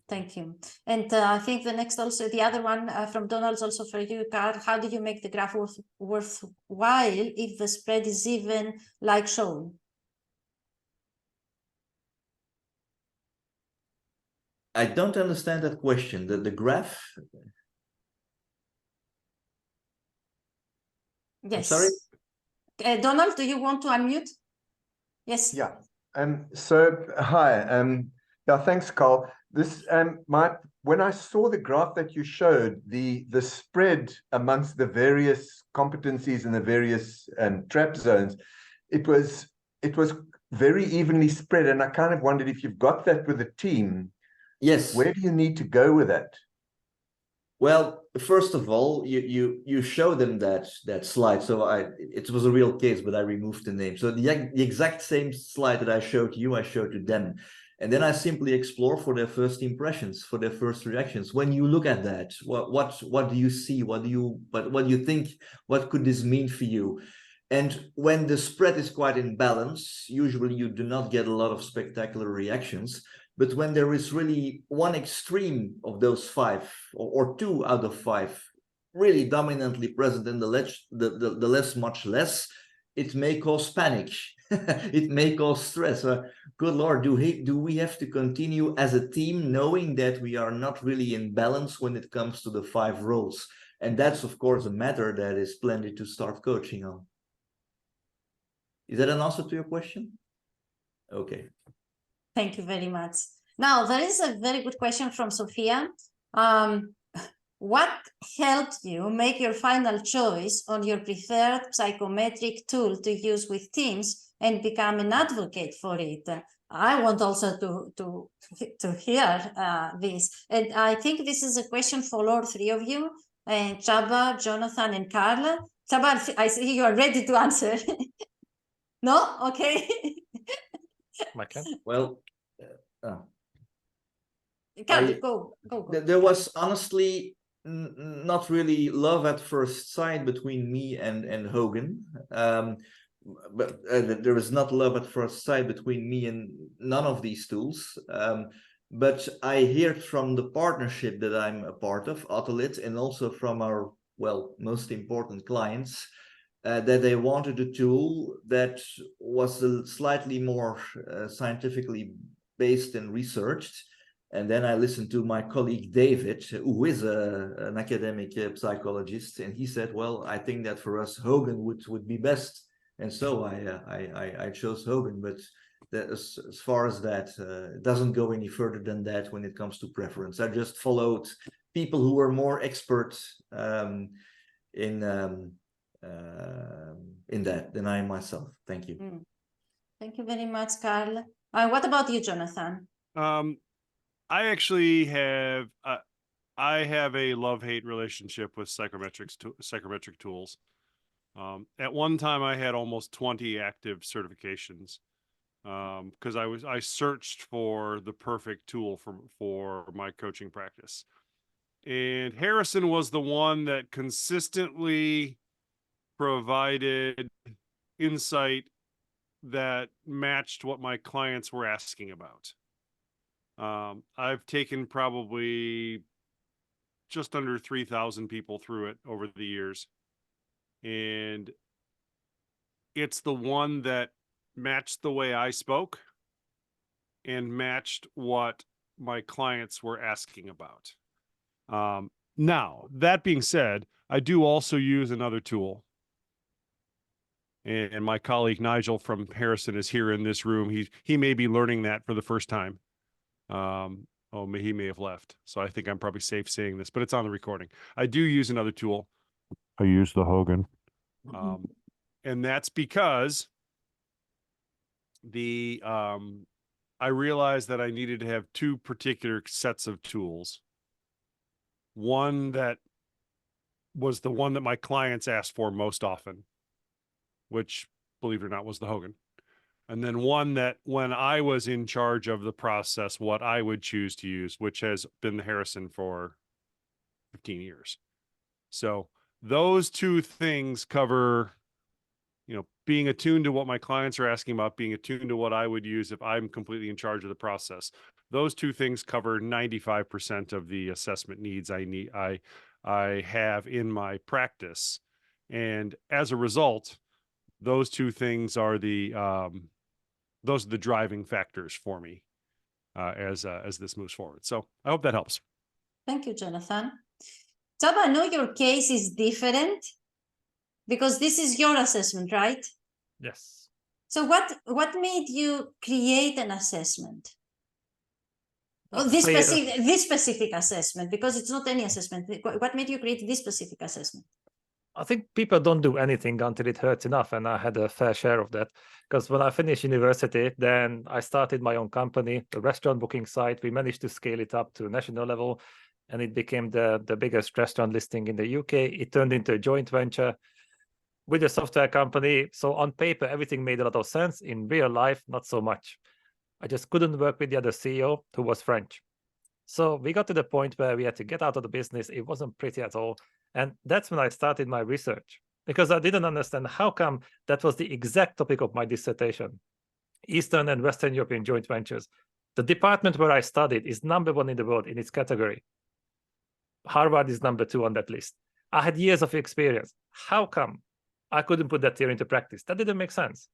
Thank you. And I think the next also, the other one from Donald's also for you, Carl. How do you make the graph worthwhile if the spread is even like shown? I don't understand that question. The graph? Yes. I'm sorry? Donald, do you want to unmute? Yes. Yeah. So hi. Yeah, thanks, Carl. This when I saw the graph that you showed, the spread amongst the various competencies and the various trap zones, it was very evenly spread, and I kind of wondered if you've got that with a team. Yes. Where do you need to go with that? Well, first of all, you show them that slide. So it was a real case, but I removed the name. So the exact same slide that I showed you, I showed to them. And then I simply explore for their first impressions, for their first reactions. When you look at that, what do you see? What do you think? What could this mean for you? And when the spread is quite in balance, usually you do not get a lot of spectacular reactions. But when there is really one extreme of those five, or 2 out of 5, really dominantly present in the less, much less, it may cause panic. It may cause stress. Good Lord, do we have to continue as a team knowing that we are not really in balance when it comes to the 5 roles? And that's, of course, a matter that is plenty to start coaching on. Is that an answer to your question? Okay. Thank you very much. Now, there is a very good question from Sophia. What helped you make your final choice on your preferred psychometric tool to use with teams and become an advocate for it? I want also to hear this. And I think this is a question for all 3 of you, and Csaba, Jonathan, and Carla. Csaba, I see you are ready to answer. No? Okay. Well, Carla, go. There was honestly not really love at first sight between me and Hogan. But there is not love at first sight between me and none of these tools. But I hear from the partnership that I'm a part of, Autolit, and also from our, most important clients, that they wanted a tool that was slightly more scientifically based and researched. And then I listened to my colleague David, who is an academic psychologist, and he said, well, I think that for us, Hogan would be best. And so I chose Hogan, but as far as that, it doesn't go any further than that when it comes to preference. I just followed people who were more experts in that than I myself. Thank you. Thank you very much, Carl. What about you, Jonathan? I actually have I have a love-hate relationship with psychometric tools. At one time, I had almost 20 active certifications because I searched for the perfect tool for my coaching practice, and Harrison was the one that consistently provided insight that matched what my clients were asking about. I've taken probably just under 3,000 people through it over the years. And it's the one that matched the way I spoke and matched what my clients were asking about. Now, that being said, I do also use another tool. And my colleague Nigel from Harrison is here in this room. He may be learning that for the first time. He may have left. So I think I'm probably safe saying this, but it's on the recording. I do use another tool. I use the Hogan. And that's because I realized that I needed to have 2 particular sets of tools. One that was the one that my clients asked for most often, which, believe it or not, was the Hogan. And then one that when I was in charge of the process, what I would choose to use, which has been the Harrison for 15 years. So those 2 things cover, being attuned to what my clients are asking about, being attuned to what I would use if I'm completely in charge of the process. Those 2 things cover 95% of the assessment needs I have in my practice. And as a result, those 2 things are those are the driving factors for me as this moves forward. So I hope that helps. Thank you, Jonathan. Csaba, I know your case is different because this is your assessment, right? Yes. So what made you create an assessment? Oh, this specific assessment, because it's not any assessment. What made you create this specific assessment? I think people don't do anything until it hurts enough, and I had a fair share of that. Because when I finished university, then I started my own company, the restaurant booking site. We managed to scale it up to national level, and it became the biggest restaurant listing in the UK. It turned into a joint venture with a software company. So on paper, everything made a lot of sense. In real life, not so much. I just couldn't work with the other CEO who was French. So we got to the point where we had to get out of the business. It wasn't pretty at all. And that's when I started my research, because I didn't understand how come that was the exact topic of my dissertation. Eastern and Western European joint ventures. The department where I studied is #1 in the world in its category. Harvard is #2 on that list. I had years of experience. How come I couldn't put that theory into practice? That didn't make sense.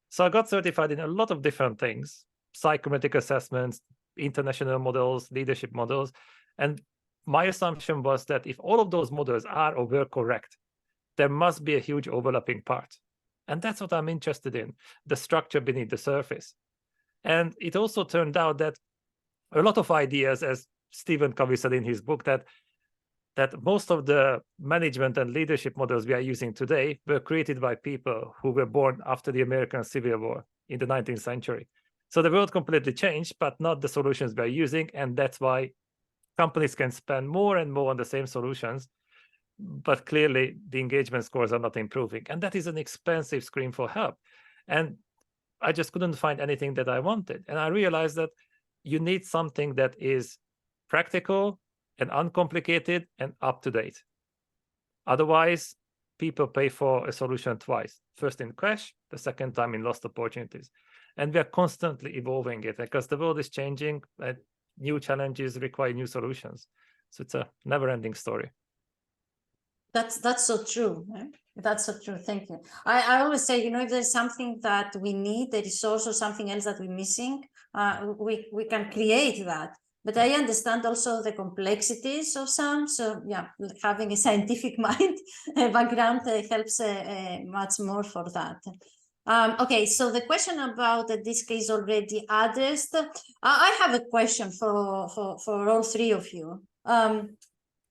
So I got certified in a lot of different things, psychometric assessments, international models, leadership models. And my assumption was that if all of those models are or were correct, there must be a huge overlapping part. And that's what I'm interested in, the structure beneath the surface. And it also turned out that a lot of ideas, as Stephen Covey said in his book, that most of the management and leadership models we are using today were created by people who were born after the American Civil War in the 19th century. So the world completely changed, but not the solutions we're using. And that's why companies can spend more and more on the same solutions, but clearly the engagement scores are not improving. And that is an expensive scream for help. And I just couldn't find anything that I wanted. And I realized that you need something that is practical and uncomplicated and up to date. Otherwise, people pay for a solution twice, first in crash, the second time in lost opportunities. And we are constantly evolving it because the world is changing, and new challenges require new solutions. So it's a never-ending story. That's so true. Right? That's so true. Thank you. I always say, if there's something that we need, there is also something else that we're missing. We can create that. But I understand also the complexities of some. So yeah, having a scientific mind background helps much more for that. Okay, so the question about the DISC is already addressed. I have a question for all three of you.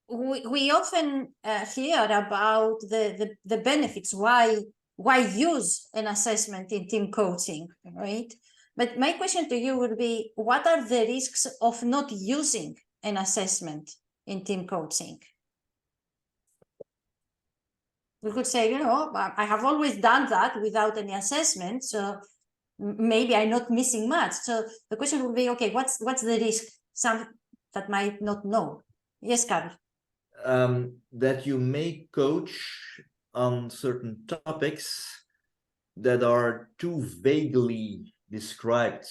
We often hear about the benefits, why use an assessment in team coaching, right? But my question to you would be, what are the risks of not using an assessment in team coaching? We could say, I have always done that without any assessment, so maybe I'm not missing much. So the question would be, okay, what's the risk? Some that might not know. Yes, Carl. That you may coach on certain topics that are too vaguely described.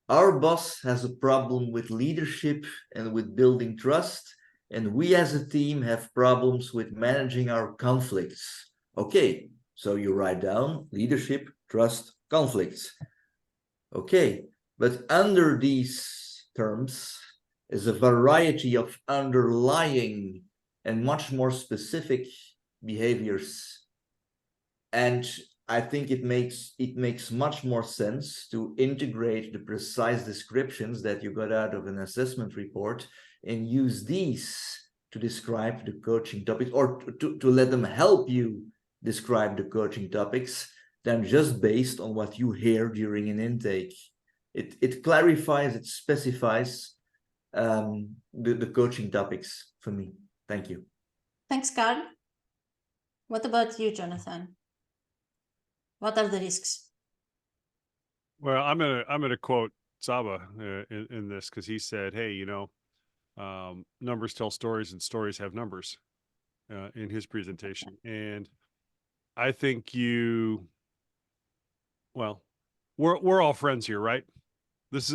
Our boss has a problem with leadership and with building trust, and we as a team have problems with managing our conflicts. Okay, so you write down leadership, trust, conflicts. Okay, but under these terms is a variety of underlying and much more specific behaviors. And I think it makes much more sense to integrate the precise descriptions that you got out of an assessment report and use these to describe the coaching topics, or to let them help you describe the coaching topics, than just based on what you hear during an intake. It clarifies, it specifies the coaching topics for me. Thank you. Thanks, Carl. What about you, Jonathan? What are the risks? Well, I'm gonna quote Csaba in this, because he said, "Hey, numbers tell stories, and stories have numbers," in his presentation. And I think we're all friends here, right? This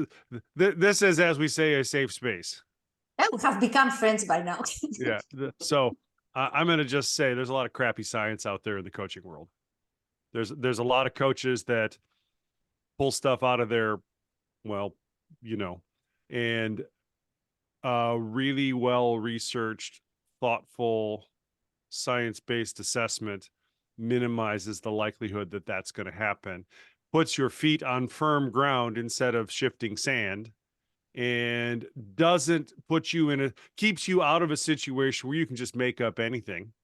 is, as we say, a safe space. Yeah, we have become friends by now. Yeah. So I'm going to just say there's a lot of crappy science out there in the coaching world. There's a lot of coaches that pull stuff out of their, and really well-researched, thoughtful, science-based assessment minimizes the likelihood that that's going to happen, puts your feet on firm ground instead of shifting sand, and doesn't put you keeps you out of a situation where you can just make up anything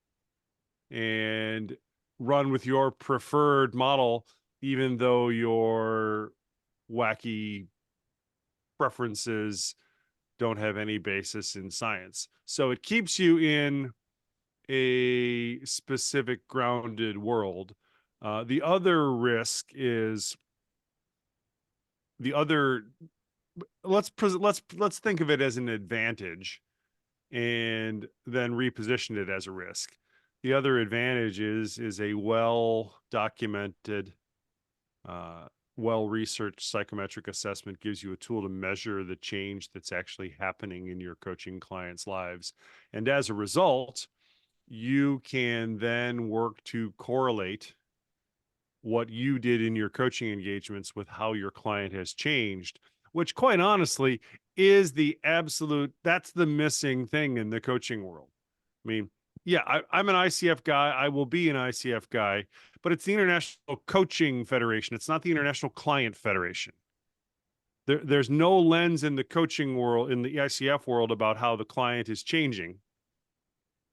and run with your preferred model, even though your wacky preferences don't have any basis in science. So it keeps you in a specific grounded world. The other risk is let's think of it as an advantage and then reposition it as a risk. The other advantage is a well-documented, well-researched psychometric assessment gives you a tool to measure the change that's actually happening in your coaching clients' lives. And as a result, you can then work to correlate what you did in your coaching engagements with how your client has changed, which quite honestly is that's the missing thing in the coaching world. I mean, yeah, I'm an ICF guy. I will be an ICF guy, but it's the International Coaching Federation. It's not the International Client Federation. There's no lens in the coaching world, in the ICF world, about how the client is changing.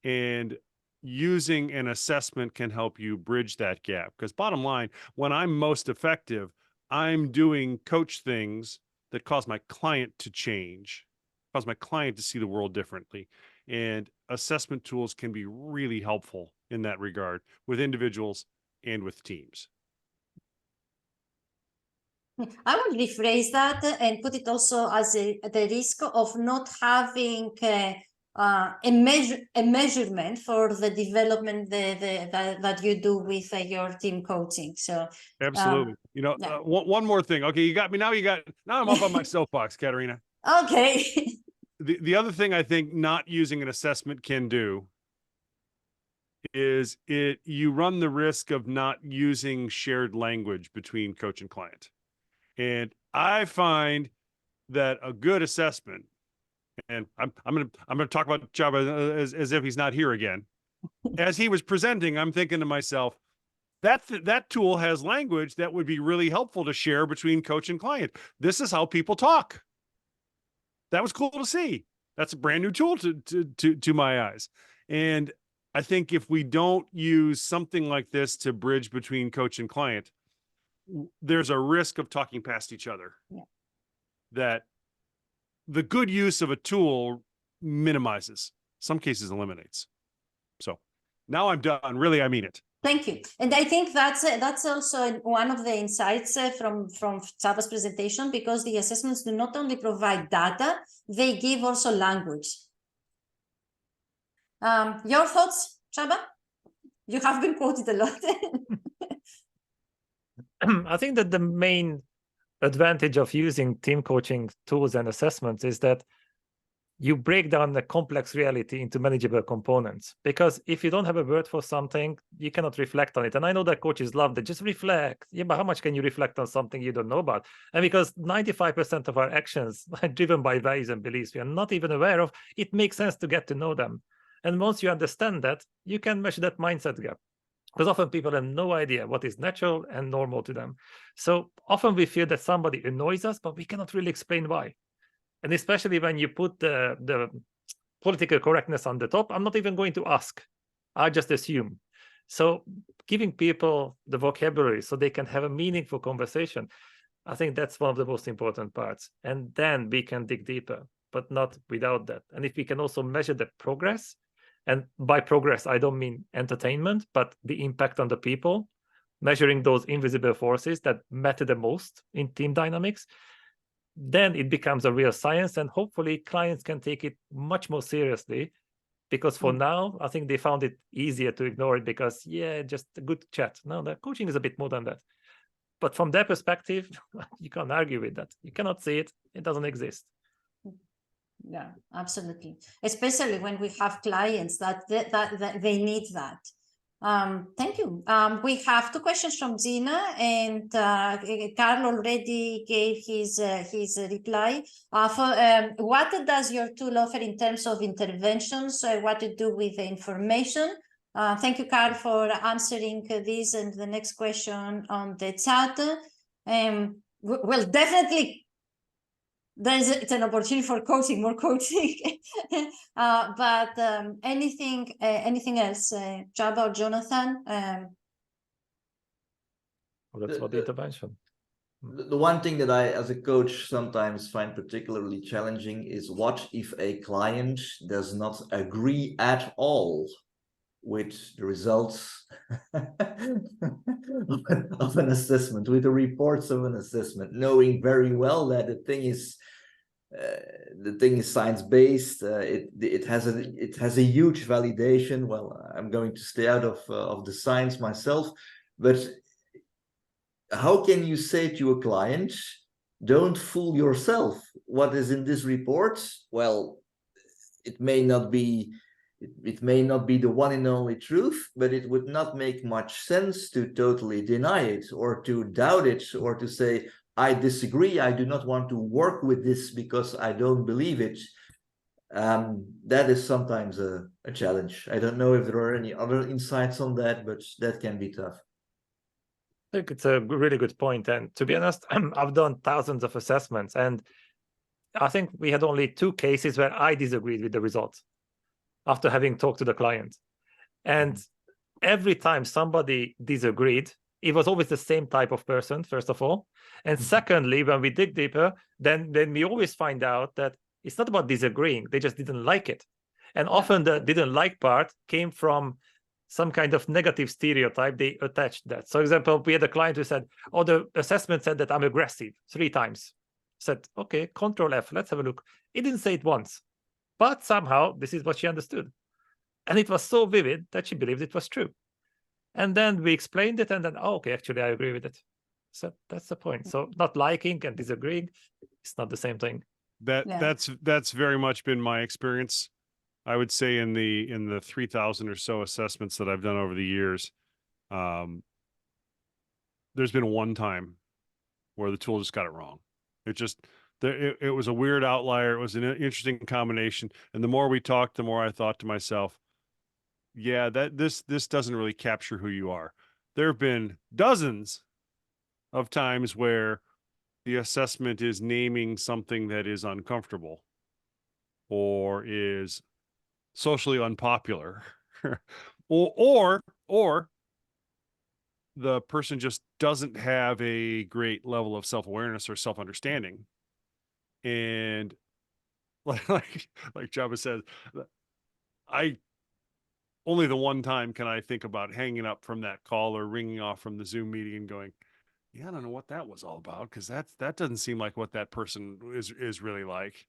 And using an assessment can help you bridge that gap. Because bottom line, when I'm most effective, I'm doing coach things that cause my client to change, cause my client to see the world differently. And assessment tools can be really helpful in that regard with individuals and with teams. I would rephrase that and put it also as the risk of not having a measurement for the development that you do with your team coaching. So absolutely, yeah. One more thing. Okay, you got me now. Now I'm up on my soapbox, Katerina. Okay. The other thing I think not using an assessment can do is you run the risk of not using shared language between coach and client. And I find that a good assessment, and I'm gonna talk about Csaba as if he's not here again. As he was presenting, I'm thinking to myself, that tool has language that would be really helpful to share between coach and client. This is how people talk. That was cool to see. That's a brand new tool to my eyes. And I think if we don't use something like this to bridge between coach and client, there's a risk of talking past each other. Yeah. That the good use of a tool minimizes, some cases eliminates. So now I'm done. Really, I mean it. Thank you. And I think that's also one of the insights from Csaba's presentation, because the assessments do not only provide data, they give also language. Your thoughts, Csaba? You have been quoted a lot. I think that the main advantage of using team coaching tools and assessments is that you break down the complex reality into manageable components. Because if you don't have a word for something, you cannot reflect on it. And I know that coaches love that. Just reflect. Yeah, but how much can you reflect on something you don't know about? And because 95% of our actions are driven by values and beliefs we are not even aware of, it makes sense to get to know them. And once you understand that, you can measure that mindset gap. Because often people have no idea what is natural and normal to them. So often we feel that somebody annoys us, but we cannot really explain why. And especially when you put the political correctness on the top, I'm not even going to ask. I just assume. So giving people the vocabulary so they can have a meaningful conversation, I think that's one of the most important parts. And then we can dig deeper, but not without that. And if we can also measure the progress, and by progress, I don't mean entertainment, but the impact on the people, measuring those invisible forces that matter the most in team dynamics, then it becomes a real science, and hopefully clients can take it much more seriously, because for now, I think they found it easier to ignore it because, yeah, just a good chat. No, the coaching is a bit more than that. But from their perspective, you can't argue with that. You cannot see it. It doesn't exist. Yeah, absolutely. Especially when we have clients that they need that. Thank you. We have two questions from Gina, and Carl already gave his reply. What does your tool offer in terms of interventions? What to do with the information? Thank you, Carl, for answering this. And the next question on the chat. Well, definitely, it's an opportunity for coaching, more coaching. But anything else, Csaba or Jonathan? Well, that's what the intervention. The one thing that I, as a coach, sometimes find particularly challenging is what if a client does not agree at all with the results of an assessment, with the reports of an assessment, knowing very well that the thing is science-based. It has a huge validation. Well, I'm going to stay out of the science myself, but how can you say to a client, don't fool yourself? What is in this report? Well, it may not be the one and only truth, but it would not make much sense to totally deny it or to doubt it or to say, I disagree, I do not want to work with this because I don't believe it. That is sometimes a challenge. I don't know if there are any other insights on that, but that can be tough. I think it's a really good point. And to be honest, I've done thousands of assessments, and I think we had only 2 cases where I disagreed with the results after having talked to the client. And every time somebody disagreed, it was always the same type of person, first of all. And secondly, when we dig deeper, then we always find out that it's not about disagreeing. They just didn't like it. And often the didn't like part came from some kind of negative stereotype they attached that. So, for example, we had a client who said, oh, the assessment said that I'm aggressive 3 times. I said, okay, Control F, let's have a look. He didn't say it once, but somehow this is what she understood. And it was so vivid that she believed it was true. And then we explained it, and then, oh, okay, actually, I agree with it. So that's the point. So not liking and disagreeing, it's not the same thing. That's very much been my experience. I would say in the 3,000 or so assessments that I've done over the years, there's been one time where the tool just got it wrong. It was a weird outlier. It was an interesting combination. And the more we talked, the more I thought to myself, yeah, this doesn't really capture who you are. There have been dozens of times where the assessment is naming something that is uncomfortable or is socially unpopular or the person just doesn't have a great level of self-awareness or self-understanding. And like Csaba says, only the one time can I think about hanging up from that call or ringing off from the Zoom meeting and going, yeah, I don't know what that was all about, because that doesn't seem like what that person is really like.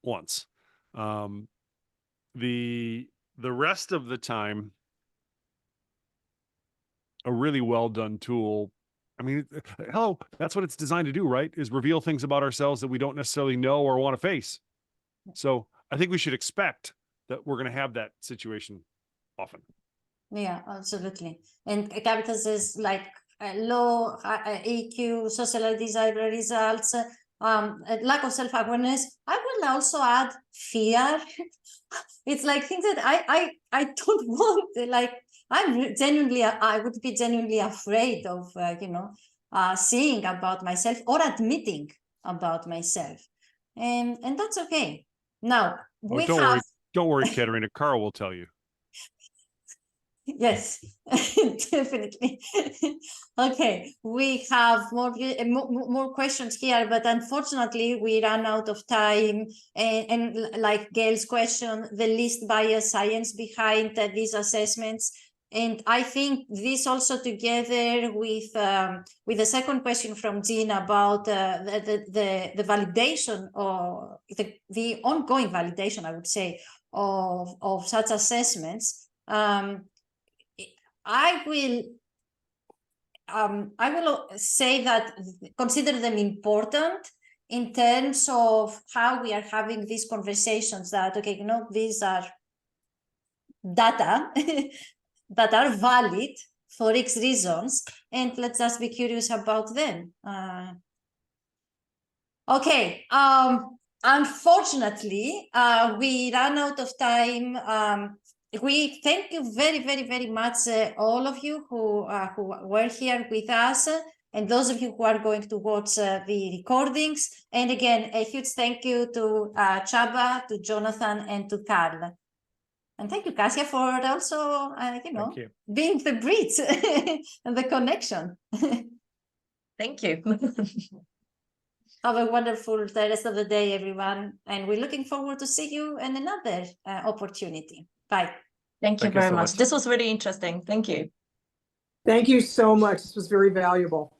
Once. The rest of the time, a really well done tool. I mean, hello, that's what it's designed to do, right? Is reveal things about ourselves that we don't necessarily know or want to face. So I think we should expect that we're going to have that situation often. Yeah, absolutely. And Capitas is like low EQ, socially desirable results, lack of self-awareness. I will also add fear. It's like things that I don't want. Like I would be genuinely afraid of, seeing about myself or admitting about myself, and that's okay. Now don't worry, Katerina. Carl will tell you. Yes, definitely. Okay, we have more questions here, but unfortunately we ran out of time. And like Gail's question, the least biased science behind these assessments. And I think this also together with the second question from Jean about the validation or the ongoing validation, I would say, of such assessments. I will say that consider them important in terms of how we are having these conversations, that, okay, these are data that are valid for X reasons, and let's just be curious about them. Okay, unfortunately, we ran out of time. We thank you very, very, very much, all of you who were here with us, and those of you who are going to watch the recordings. And again, a huge thank you to Csaba, to Jonathan, and to Carl. And thank you, Kasia, for also, being the bridge and the connection. Thank you. Have a wonderful rest of the day, everyone. And we're looking forward to see you in another opportunity. Bye. Thank you Thank you very so much. much. This was really interesting. Thank you. Thank you so much. This was very valuable.